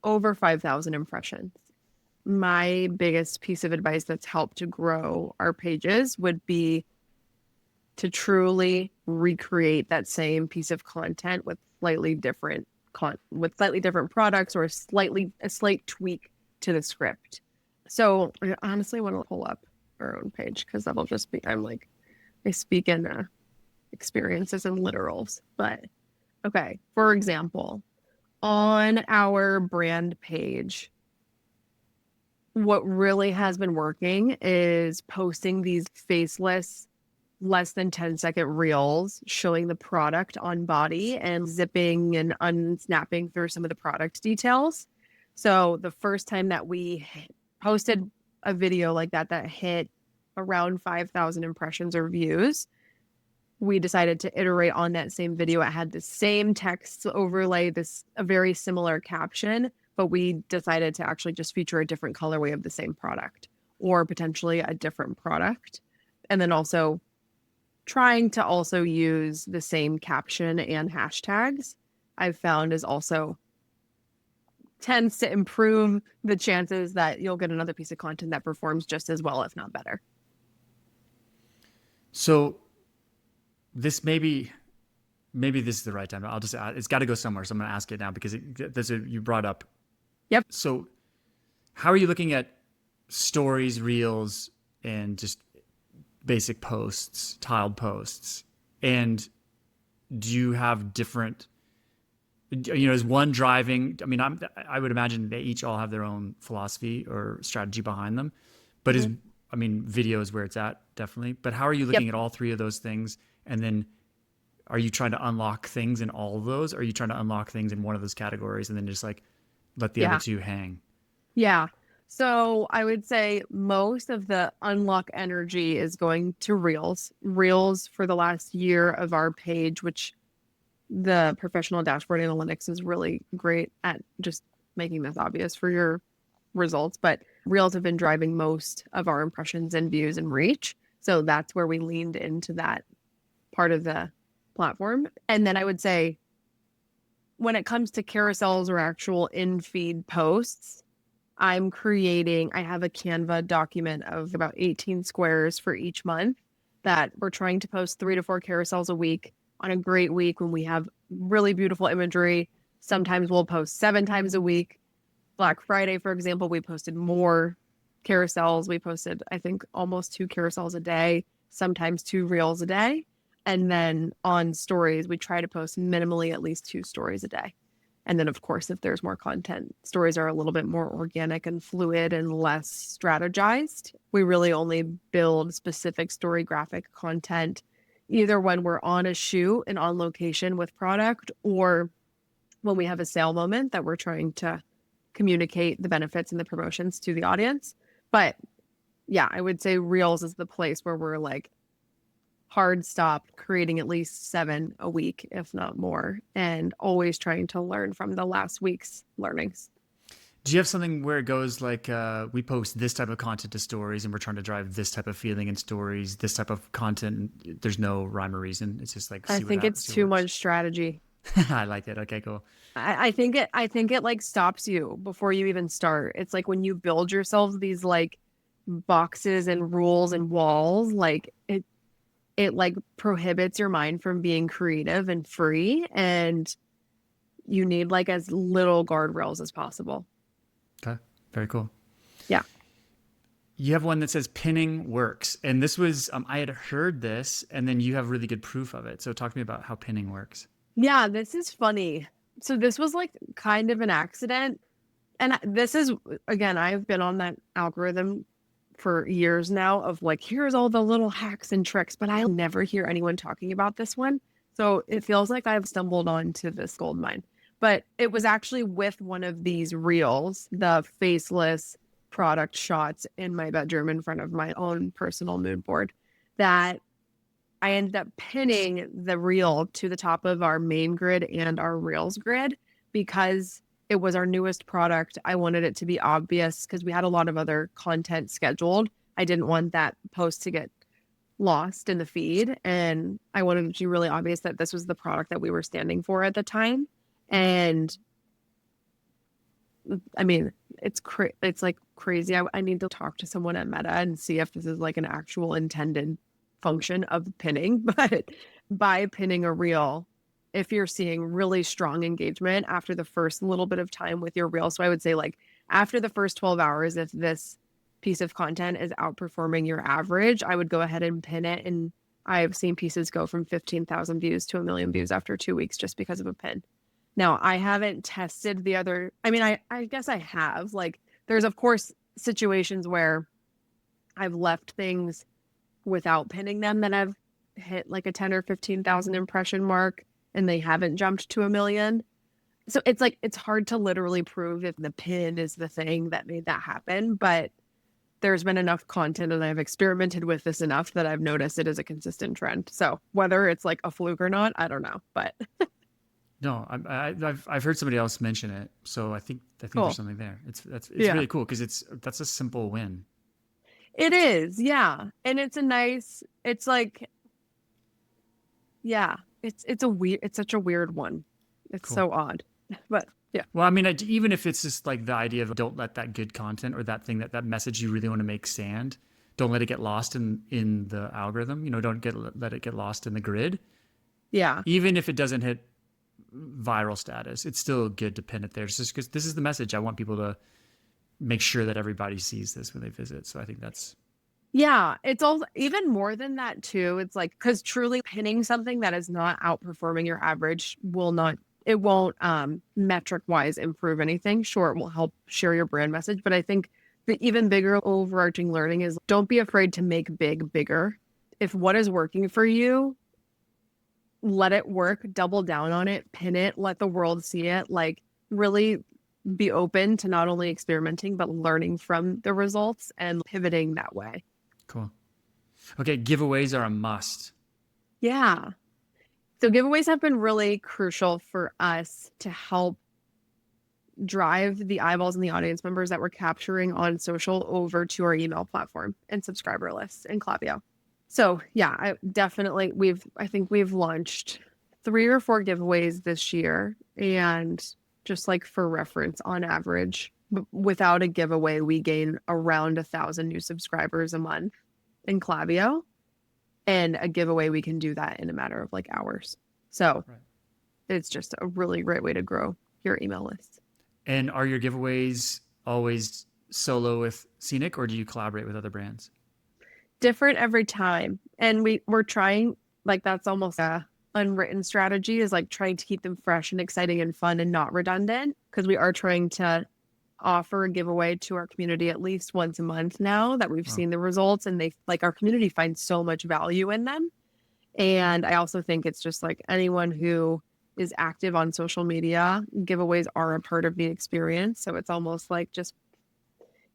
over 5,000 impressions. My biggest piece of advice that's helped to grow our pages would be to truly recreate that same piece of content with slightly different products, or a slight tweak to the script. So I honestly want to pull up our own page, because that'll just be, I speak in experiences and literals. But okay, for example, on our brand page, what really has been working is posting these faceless, less than 10-second reels showing the product on body and zipping and unsnapping through some of the product details. So the first time that we posted a video like that hit around 5,000 impressions or views, we decided to iterate on that same video. It had the same text overlay, a very similar caption, but we decided to actually just feature a different colorway of the same product, or potentially a different product. And then also trying to also use the same caption and hashtags, I've found is also tends to improve the chances that you'll get another piece of content that performs just as well, if not better. So this maybe this is the right time. I'll just it's got to go somewhere. So I'm going to ask it now because you brought up. Yep. So how are you looking at stories, reels, and just basic posts, tiled posts? And do you have different, is one driving? I mean, I would imagine they each all have their own philosophy or strategy behind them, but I mean, video is where it's at, definitely. But how are you looking Yep. at all three of those things? And then are you trying to unlock things in all of those? Or are you trying to unlock things in one of those categories and then just like let the other Yeah. two hang? Yeah. So I would say most of the unlock energy is going to Reels. Reels for the last year of our page, which the professional dashboard analytics is really great at just making this obvious for your results. But Reels have been driving most of our impressions and views and reach. So that's where we leaned into that part of the platform. And then I would say when it comes to carousels or actual in-feed posts, I have a Canva document of about 18 squares for each month that we're trying to post 3 to 4 carousels a week. On a great week when we have really beautiful imagery, sometimes we'll post 7 times a week. Black Friday, for example, we posted more carousels. We posted, I think, almost 2 carousels a day, sometimes 2 reels a day. And then on stories, we try to post minimally at least 2 stories a day. And then, of course, if there's more content, stories are a little bit more organic and fluid and less strategized. We really only build specific story graphic content, either when we're on a shoot and on location with product, or when we have a sale moment that we're trying to communicate the benefits and the promotions to the audience. But yeah, I would say Reels is the place where we're like hard stop creating at least 7 a week, if not more, and always trying to learn from the last week's learnings. Do you have something where it goes like we post this type of content to stories and we're trying to drive this type of feeling in stories, this type of content? There's no rhyme or reason. It's just like, I see what think happens. it's See too what works. much strategy. I like it. Okay, cool. I think it like stops you before you even start. It's like when you build yourself these like boxes and rules and walls, like it like prohibits your mind from being creative and free, and you need like as little guardrails as possible. Okay, very cool. Yeah. You have one that says pinning works. And this was, I had heard this, and then you have really good proof of it. So talk to me about how pinning works. Yeah, this is funny. So this was like kind of an accident. And this is, again, I've been on that algorithm for years now of like, here's all the little hacks and tricks, but I never hear anyone talking about this one. So it feels like I've stumbled onto this gold mine. But it was actually with one of these reels, the faceless product shots in my bedroom in front of my own personal mood board, that I ended up pinning the reel to the top of our main grid and our reels grid because it was our newest product. I wanted it to be obvious because we had a lot of other content scheduled. I didn't want that post to get lost in the feed. And I wanted it to be really obvious that this was the product that we were standing for at the time. And I mean, it's like crazy. I need to talk to someone at Meta and see if this is like an actual intended function of pinning. But by pinning a reel, if you're seeing really strong engagement after the first little bit of time with your reel, so I would say like after the first 12 hours, if this piece of content is outperforming your average, I would go ahead and pin it. And I've seen pieces go from 15,000 views to 1 million views after 2 weeks just because of a pin. Now, I haven't tested the other. I mean, I guess I have. Like, there's, of course, situations where I've left things without pinning them that have hit like a 10 or 15,000 impression mark and they haven't jumped to 1 million. So it's like, it's hard to literally prove if the pin is the thing that made that happen. But there's been enough content and I've experimented with this enough that I've noticed it is a consistent trend. So whether it's like a fluke or not, I don't know. But No, I've heard somebody else mention it, so I think cool. There's something there. It's Yeah. really cool because that's a simple win. It is, yeah, and it's a nice. It's like, yeah, it's such a weird one. It's Cool. so odd, but yeah. Well, I mean, even if it's just like the idea of don't let that good content or that thing that message you really want to make stand, don't let it get lost in the algorithm. You know, let it get lost in the grid. Yeah. Even if it doesn't hit viral status, it's still good to pin it there. It's just because this is the message I want people to make sure that everybody sees this when they visit. So I think that's Yeah, it's also even more than that too. It's like, because truly pinning something that is not outperforming your average it won't metric wise improve anything. Sure, it will help share your brand message, but I think the even bigger overarching learning is don't be afraid to make bigger. If what is working for you, let it work, double down on it, pin it, let the world see it, like really be open to not only experimenting, but learning from the results and pivoting that way. cool. Okay, giveaways are a must. Yeah. So giveaways have been really crucial for us to help drive the eyeballs and the audience members that we're capturing on social over to our email platform and subscriber lists in Klaviyo. So yeah, I think we've launched 3 or 4 giveaways this year. And just like for reference, on average, without a giveaway, we gain around 1,000 new subscribers a month in Klaviyo. And a giveaway, we can do that in a matter of like hours. So Right. It's just a really great way to grow your email list. And are your giveaways always solo with Seniq, or do you collaborate with other brands? Different every time. And we're trying, like, that's almost a unwritten strategy, is like trying to keep them fresh and exciting and fun and not redundant, because we are trying to offer a giveaway to our community at least once a month now that we've seen the results, and they like our community finds so much value in them. And I also think it's just like anyone who is active on social media, giveaways are a part of the experience. So it's almost like just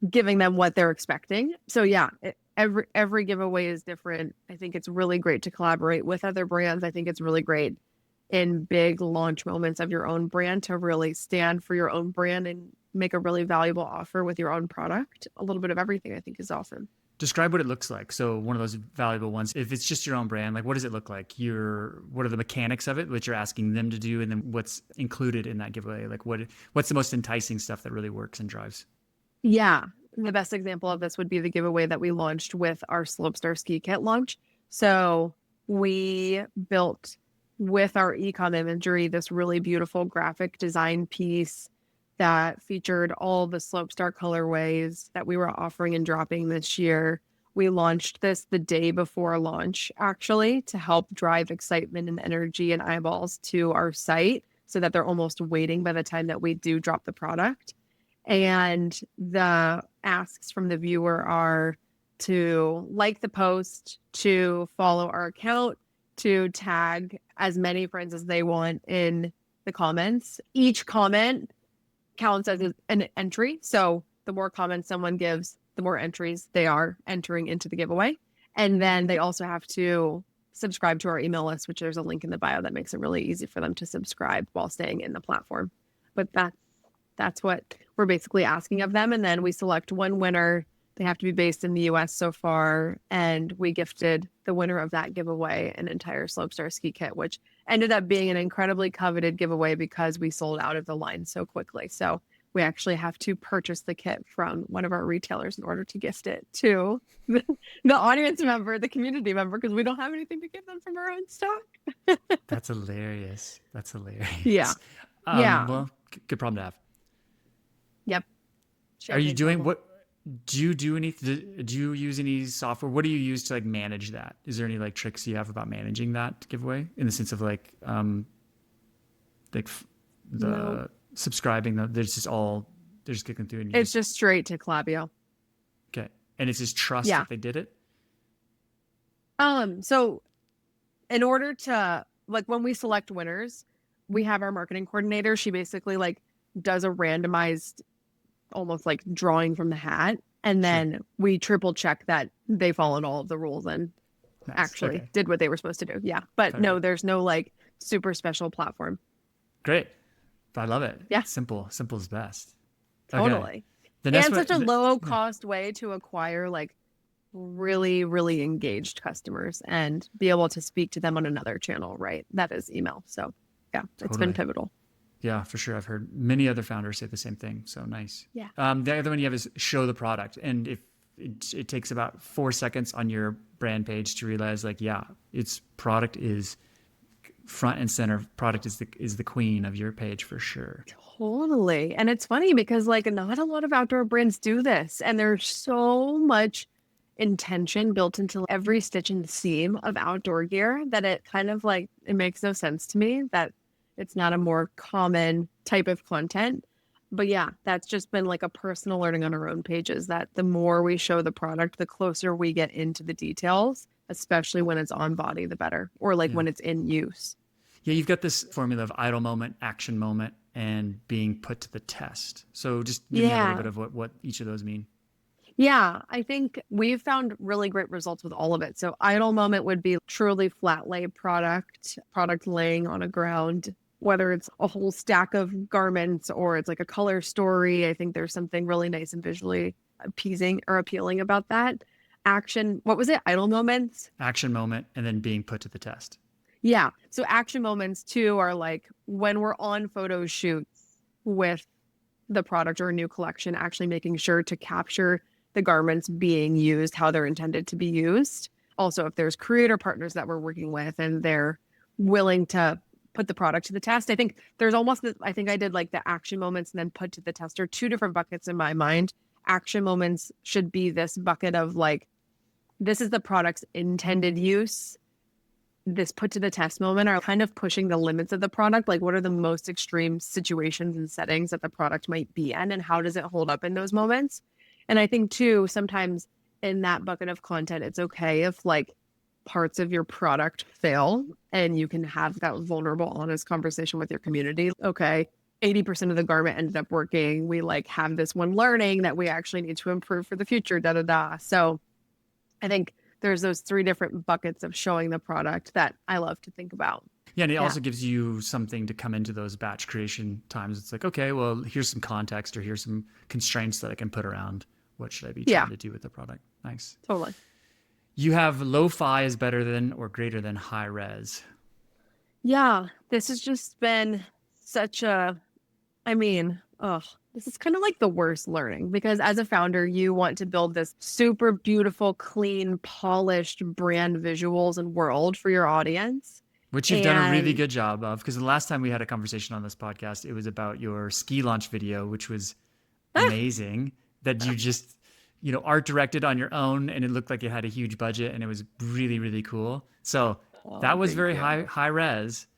giving them what they're expecting. So yeah, every giveaway is different. I think it's really great to collaborate with other brands. I think it's really great in big launch moments of your own brand to really stand for your own brand and make a really valuable offer with your own product. A little bit of everything I think is awesome. Describe what it looks like. So one of those valuable ones, if it's just your own brand, like what does it look like? What are the mechanics of it, what you're asking them to do, and then what's included in that giveaway? Like what's the most enticing stuff that really works and drives? Yeah. The best example of this would be the giveaway that we launched with our Slopestyle ski kit launch. So we built with our ecom imagery this really beautiful graphic design piece that featured all the Slopestyle colorways that we were offering and dropping this year. We launched this the day before launch, actually, to help drive excitement and energy and eyeballs to our site so that they're almost waiting by the time that we do drop the product. And the asks from the viewer are to like the post, to follow our account, to tag as many friends as they want in the comments. Each comment counts as an entry. So the more comments someone gives, the more entries they are entering into the giveaway. And then they also have to subscribe to our email list, which there's a link in the bio that makes it really easy for them to subscribe while staying in the platform. But that's what we're basically asking of them. And then we select one winner. They have to be based in the US so far. And we gifted the winner of that giveaway an entire Slopestyle ski kit, which ended up being an incredibly coveted giveaway because we sold out of the line so quickly. So we actually have to purchase the kit from one of our retailers in order to gift it to the audience member, the community member, because we don't have anything to give them from our own stock. That's hilarious. That's hilarious. Yeah. Yeah. Well, good problem to have. Yep. Are you doing what? Do you use any software? What do you use to like manage that? Is there any like tricks you have about managing that giveaway in the sense of like the subscribing? They're just clicking through. And it's just straight to Klaviyo. Okay, and it's just trust that they did it. So in order to like when we select winners, we have our marketing coordinator. She basically like does a randomized, almost like drawing from the hat, and then we triple check that they followed all of the rules and actually did what they were supposed to do. Yeah, but no, there's no like super special platform. Great, I love it. Yeah, simple is best. Totally. And such a low cost way to acquire like really, really engaged customers and be able to speak to them on another channel, right? That is email. So yeah, it's been pivotal. Yeah, for sure. I've heard many other founders say the same thing. So nice. Yeah. The other one you have is show the product. And if it takes about 4 seconds on your brand page to realize like, yeah, its product is front and center. Product is the queen of your page for sure. Totally. And it's funny because like not a lot of outdoor brands do this. And there's so much intention built into every stitch and seam of outdoor gear that it kind of like, it makes no sense to me that it's not a more common type of content. But yeah, that's just been like a personal learning on our own pages that the more we show the product, the closer we get into the details, especially when it's on body, the better, or like when it's in use. Yeah, you've got this formula of idle moment, action moment, and being put to the test. So just give me a little bit of what each of those mean. Yeah, I think we've found really great results with all of it. So idle moment would be truly flat lay product laying on a ground, whether it's a whole stack of garments or it's like a color story. I think there's something really nice and visually appealing about that. Action, what was it? Idle moments? Action moment and then being put to the test. Yeah. So action moments too are like when we're on photo shoots with the product or a new collection, actually making sure to capture the garments being used, how they're intended to be used. Also, if there's creator partners that we're working with and they're willing to put the product to the test, I think there's almost, I think I did like the action moments and then put to the test are two different buckets in my mind. Action moments should be this bucket of like, this is the product's intended use. This put to the test moment are kind of pushing the limits of the product. Like what are the most extreme situations and settings that the product might be in and how does it hold up in those moments? And I think too, sometimes in that bucket of content, it's okay if like parts of your product fail and you can have that vulnerable, honest conversation with your community. Okay, 80% of the garment ended up working. We like have this one learning that we actually need to improve for the future, da da da. So I think there's those 3 different buckets of showing the product that I love to think about. Yeah, and it also gives you something to come into those batch creation times. It's like, okay, well, here's some context or here's some constraints that I can put around what should I be trying to do with the product. Nice. Totally. You have lo-fi is better than or greater than high res. Yeah, this has just been such a, this is kind of like the worst learning because as a founder, you want to build this super beautiful, clean, polished brand visuals and world for your audience. Which you've done a really good job of, because the last time we had a conversation on this podcast, it was about your ski launch video, which was amazing, that you just, art directed on your own and it looked like it had a huge budget and it was really, really cool. So that was very high res.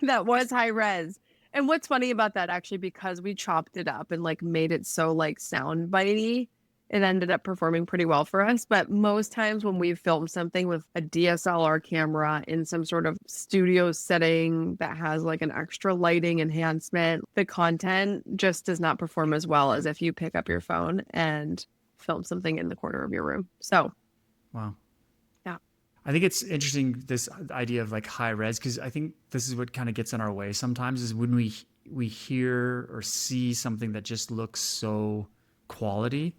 That was high res. And what's funny about that, actually, because we chopped it up and like made it so like sound bitey, it ended up performing pretty well for us. But most times when we film something with a DSLR camera in some sort of studio setting that has like an extra lighting enhancement, the content just does not perform as well as if you pick up your phone and film something in the corner of your room. So, wow. Yeah. I think it's interesting, this idea of like high res, because I think this is what kind of gets in our way sometimes is when we hear or see something that just looks so quality.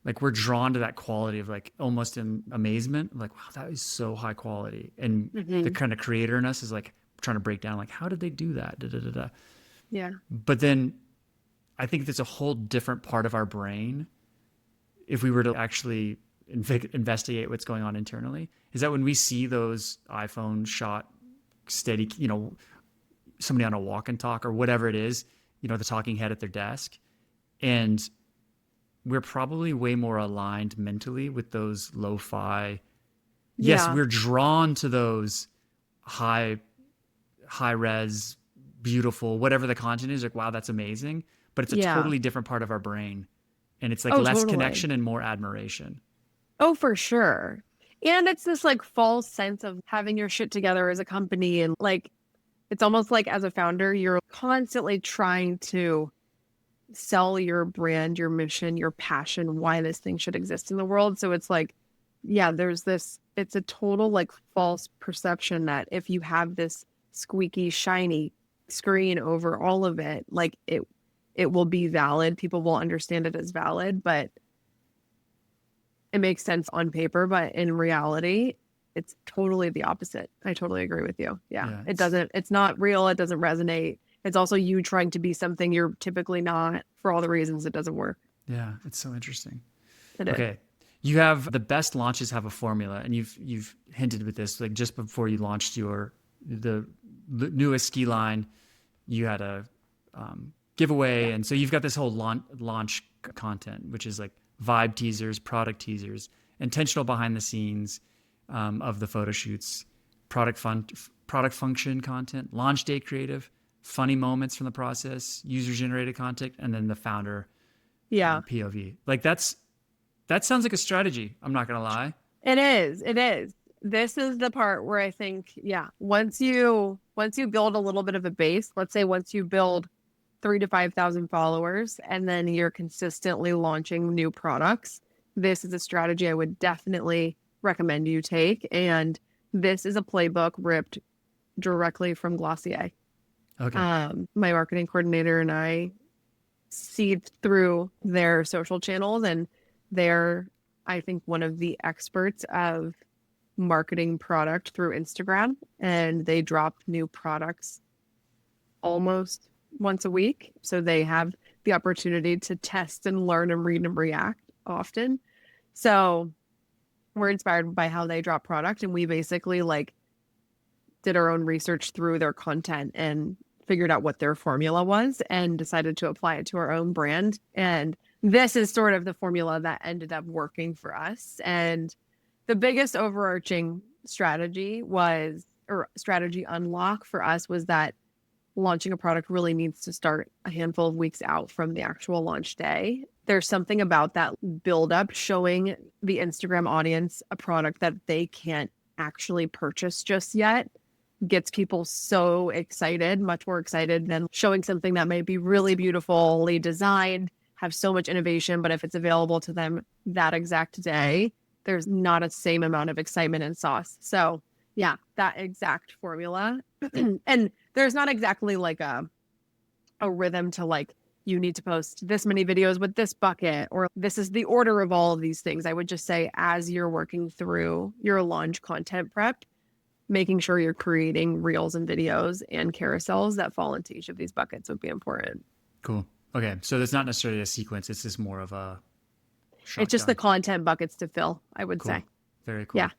Like we're drawn to that quality of like almost in amazement, like, wow, that is so high quality. And the kind of creator in us is like trying to break down, like, how did they do that? Da, da, da, da. Yeah. But then I think there's a whole different part of our brain, if we were to actually investigate what's going on internally, is that when we see those iPhone shot steady, somebody on a walk and talk or whatever it is, the talking head at their desk, and we're probably way more aligned mentally with those lo-fi. Yes, we're drawn to those high res, beautiful, whatever the content is, like, wow, that's amazing. But it's a totally different part of our brain. And it's like less connection and more admiration. Oh, for sure. And it's this like false sense of having your shit together as a company. And like, it's almost like as a founder, you're constantly trying to sell your brand, your mission, your passion, why this thing should exist in the world. So it's like, there's this, it's a total like false perception that if you have this squeaky, shiny screen over all of it, like it will be valid. People will understand it as valid, but it makes sense on paper. But in reality, it's totally the opposite. I totally agree with you. Yeah. It's not real. It doesn't resonate. It's also you trying to be something you're typically not for all the reasons it doesn't work. Yeah, it's so interesting. Okay. You have the best launches have a formula, and you've hinted with this, like just before you launched the newest ski line, you had a giveaway, and so you've got this whole launch content, which is like vibe teasers, product teasers, intentional behind the scenes of the photo shoots, product function content, launch day creative, funny moments from the process, user-generated content, and then the founder POV. Like that sounds like a strategy. I'm not going to lie. It is. This is the part where I think, once you build a little bit of a base, let's say once you build 3,000 to 5,000 followers, and then you're consistently launching new products, this is a strategy I would definitely recommend you take. And this is a playbook ripped directly from Glossier. Okay. My marketing coordinator and I seed through their social channels, and they're, I think, one of the experts of marketing product through Instagram, and they drop new products almost once a week. So they have the opportunity to test and learn and read and react often. So we're inspired by how they drop product, and we basically like did our own research through their content and figured out what their formula was and decided to apply it to our own brand. And this is sort of the formula that ended up working for us. And the biggest overarching strategy unlock for us was that launching a product really needs to start a handful of weeks out from the actual launch day. There's something about that build up showing the Instagram audience a product that they can't actually purchase just yet gets people so excited, much more excited than showing something that may be really beautifully designed, have so much innovation, but if it's available to them that exact day, there's not a same amount of excitement and sauce. So yeah, that exact formula. And there's not exactly like a rhythm to like, you need to post this many videos with this bucket, or this is the order of all of these things. I would just say, as you're working through your launch content prep, making sure you're creating reels and videos and carousels that fall into each of these buckets would be important. Cool. Okay. So that's not necessarily a sequence. It's just more of a shotgun. It's just the content buckets to fill, I would say. Very cool. Yeah.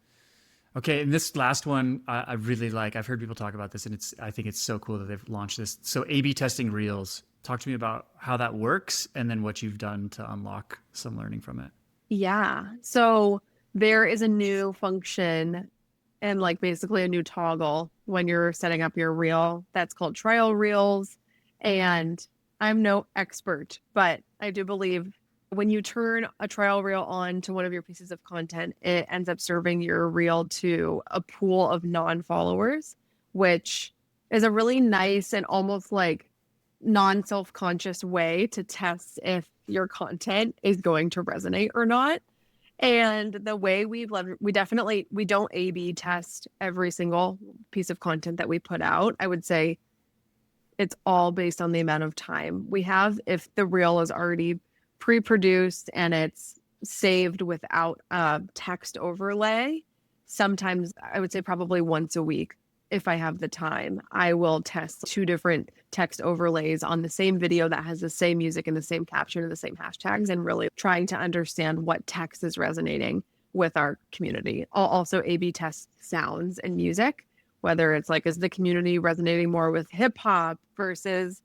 Okay. And this last one, I really like. I've heard people talk about this, and I think it's so cool that they've launched this. So A/B testing reels. Talk to me about how that works and then what you've done to unlock some learning from it. Yeah. So there is a new function and like basically a new toggle when you're setting up your reel that's called trial reels. And I'm no expert, but I do believe when you turn a trial reel on to one of your pieces of content, it ends up serving your reel to a pool of non-followers, which is a really nice and almost like non-self-conscious way to test if your content is going to resonate or not. And the way we don't A/B test every single piece of content that we put out. I would say it's all based on the amount of time we have. If the reel is already pre-produced and it's saved without a text overlay, sometimes I would say probably once a week, if I have the time, I will test 2 different text overlays on the same video that has the same music and the same caption and the same hashtags, and really trying to understand what text is resonating with our community. I'll also A/B test sounds and music, whether it's like, is the community resonating more with hip hop versus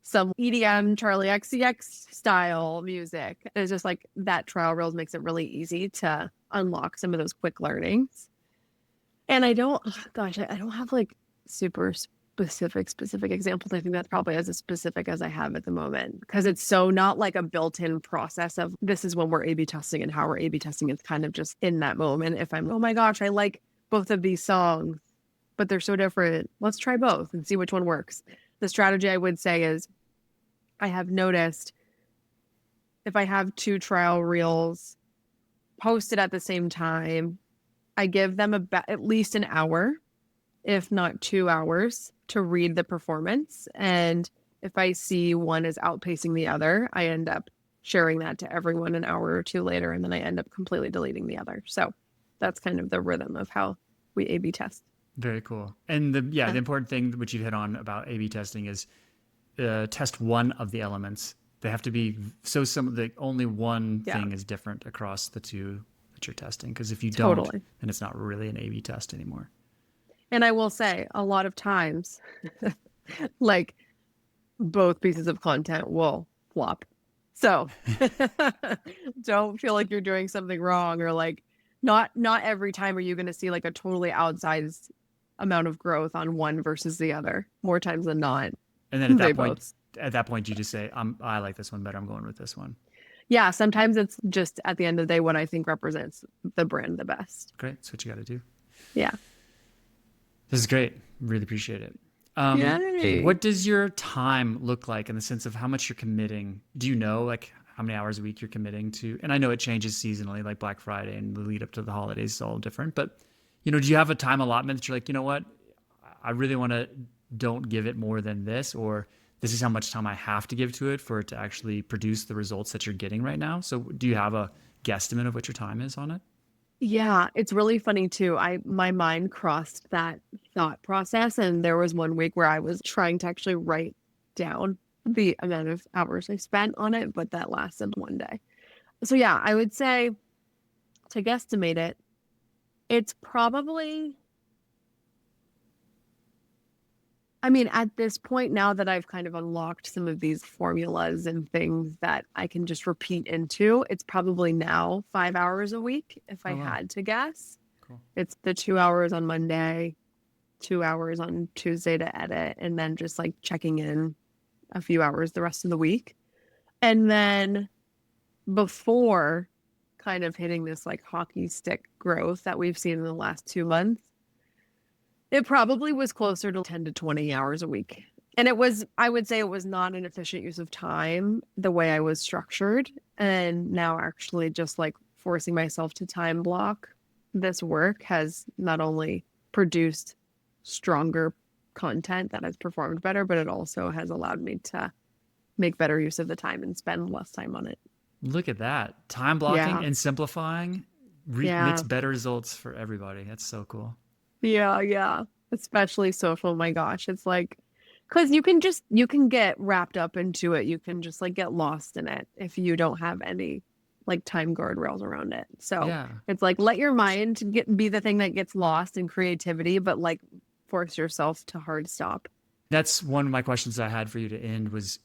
some EDM, Charlie XCX style music. It's just like that trial reels makes it really easy to unlock some of those quick learnings. And I don't have like super specific examples. I think that's probably as specific as I have at the moment, because it's so not like a built-in process of this is when we're A/B testing and how we're A/B testing. It's kind of just in that moment. If I'm, oh my gosh, I like both of these songs, but they're so different. Let's try both and see which one works. The strategy I would say is, I have noticed if I have 2 trial reels posted at the same time, I give them at least an hour, if not 2 hours, to read the performance. And if I see one is outpacing the other, I end up sharing that to everyone an hour or 2 later, and then I end up completely deleting the other. So that's kind of the rhythm of how we A/B test. Very cool. And the important thing which you hit on about A/B testing is test one of the elements. They have to be only one thing is different across the 2 that you're testing, because if you don't, then it's not really an A/B test anymore. And I will say, a lot of times, like, both pieces of content will flop. So don't feel like you're doing something wrong, or like not every time are you going to see like a totally outsized amount of growth on one versus the other. More times than not. And then at that point, you just say, I like this one better. I'm going with this one. Yeah, sometimes it's just at the end of the day what I think represents the brand the best. Great. That's what you got to do. Yeah. This is great. Really appreciate it. What does your time look like in the sense of how much you're committing? Do you know like how many hours a week you're committing to? And I know it changes seasonally, like Black Friday and the lead up to the holidays is all different. But, do you have a time allotment that you're like, you know what? I really want to don't give it more than this, or this is how much time I have to give to it for it to actually produce the results that you're getting right now. So do you have a guesstimate of what your time is on it? Yeah, it's really funny too. My mind crossed that thought process, and there was one week where I was trying to actually write down the amount of hours I spent on it, but that lasted one day. So yeah, I would say, to guesstimate it, it's probably, at this point, now that I've kind of unlocked some of these formulas and things that I can just repeat into, it's probably now 5 hours a week, if I had to guess. Cool. It's the 2 hours on Monday, 2 hours on Tuesday to edit, and then just like checking in a few hours the rest of the week. And then before kind of hitting this like hockey stick growth that we've seen in the last 2 months, it probably was closer to 10 to 20 hours a week. And I would say it was not an efficient use of time the way I was structured. And now actually just like forcing myself to time block this work has not only produced stronger content that has performed better, but it also has allowed me to make better use of the time and spend less time on it. Look at that. Time blocking and simplifying makes better results for everybody. That's so cool. Yeah. Especially social. My gosh. It's like, because you can get wrapped up into it. You can just like get lost in it if you don't have any like time guardrails around it. So it's like, let your mind be the thing that gets lost in creativity, but like force yourself to hard stop. That's one of my questions I had for you to end was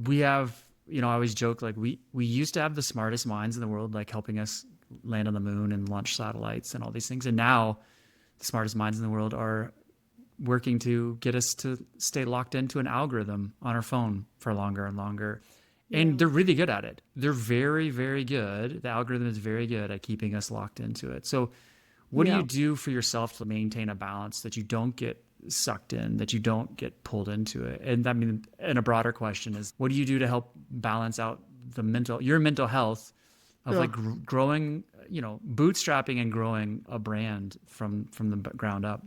we have, I always joke, like we used to have the smartest minds in the world, like helping us land on the moon and launch satellites and all these things. And now the smartest minds in the world are working to get us to stay locked into an algorithm on our phone for longer and longer. And they're really good at it. They're very, very good. The algorithm is very good at keeping us locked into it. So what do you do for yourself to maintain a balance that you don't get sucked in, that you don't get pulled into it? And I mean, and a broader question is, what do you do to help balance out your mental health of like growing, bootstrapping and growing a brand from the ground up?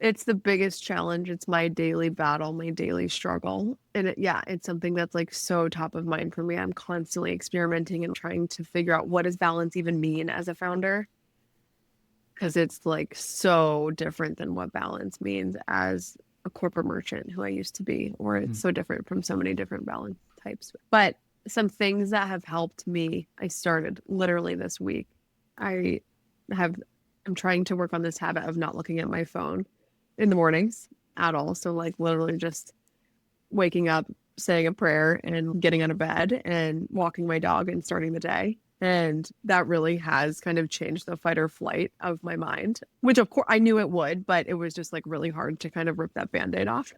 It's the biggest challenge. It's my daily battle, my daily struggle. And it's something that's like so top of mind for me. I'm constantly experimenting and trying to figure out what does balance even mean as a founder? Because it's like so different than what balance means as a corporate merchant who I used to be, or it's so different from so many different balance types. But some things that have helped me, I started literally this week. I'm trying to work on this habit of not looking at my phone in the mornings at all. So like literally just waking up, saying a prayer and getting out of bed and walking my dog and starting the day. And that really has kind of changed the fight or flight of my mind, which of course I knew it would, but it was just like really hard to kind of rip that Band-Aid off.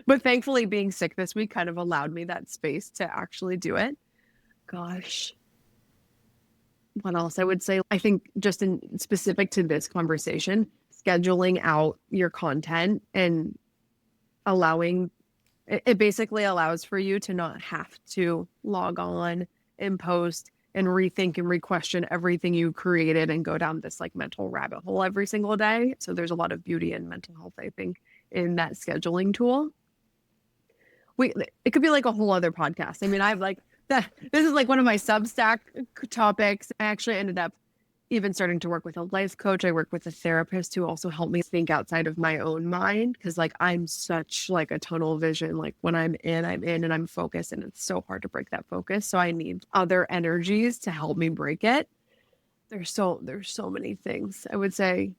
But thankfully being sick this week kind of allowed me that space to actually do it. Gosh. What else I would say? I think just in specific to this conversation, scheduling out your content and it basically allows for you to not have to log on and post and rethink and re-question everything you created and go down this like mental rabbit hole every single day. So there's a lot of beauty and mental health, I think, in that scheduling tool. It could be like a whole other podcast. I mean, this is like one of my Substack topics. I actually ended up even starting to work with a life coach. I work with a therapist who also helped me think outside of my own mind. Cause like, I'm such like a tunnel vision. Like when I'm in and I'm focused, and it's so hard to break that focus. So I need other energies to help me break it. There's so many things. I would say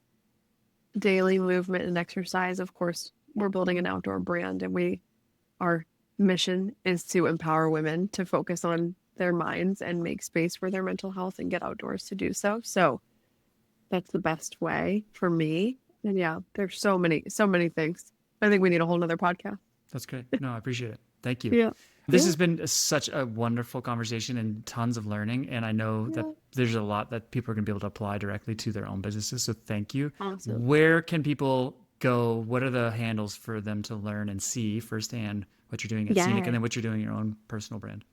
daily movement and exercise. Of course, we're building an outdoor brand, and our mission is to empower women to focus on their minds and make space for their mental health and get outdoors to do so. So that's the best way for me. And there's so many things. I think we need a whole nother podcast. That's great. No, I appreciate it. Thank you. Yeah. This has been such a wonderful conversation and tons of learning. And I know that there's a lot that people are going to be able to apply directly to their own businesses. So thank you. Awesome. Where can people go? What are the handles for them to learn and see firsthand what you're doing at Seniq, and then what you're doing in your own personal brand?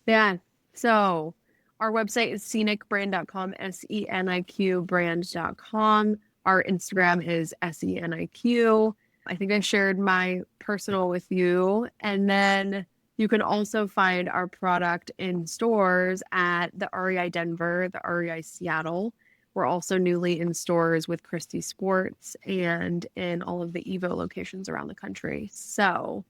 Yeah. So our website is seniqbrand.com, SENIQ brand.com. Our Instagram is SENIQ. I think I shared my personal with you. And then you can also find our product in stores at the REI Denver, the REI Seattle. We're also newly in stores with Christie Sports and in all of the Evo locations around the country. So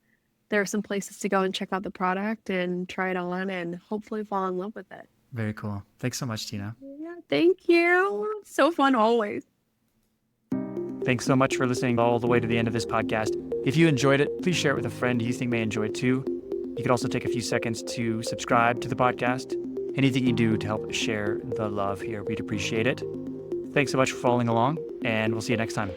there are some places to go and check out the product and try it on and hopefully fall in love with it. Very cool. Thanks so much, Tina. Yeah, thank you. So fun always. Thanks so much for listening all the way to the end of this podcast. If you enjoyed it, please share it with a friend you think may enjoy it too. You could also take a few seconds to subscribe to the podcast. Anything you do to help share the love here, we'd appreciate it. Thanks so much for following along, and we'll see you next time.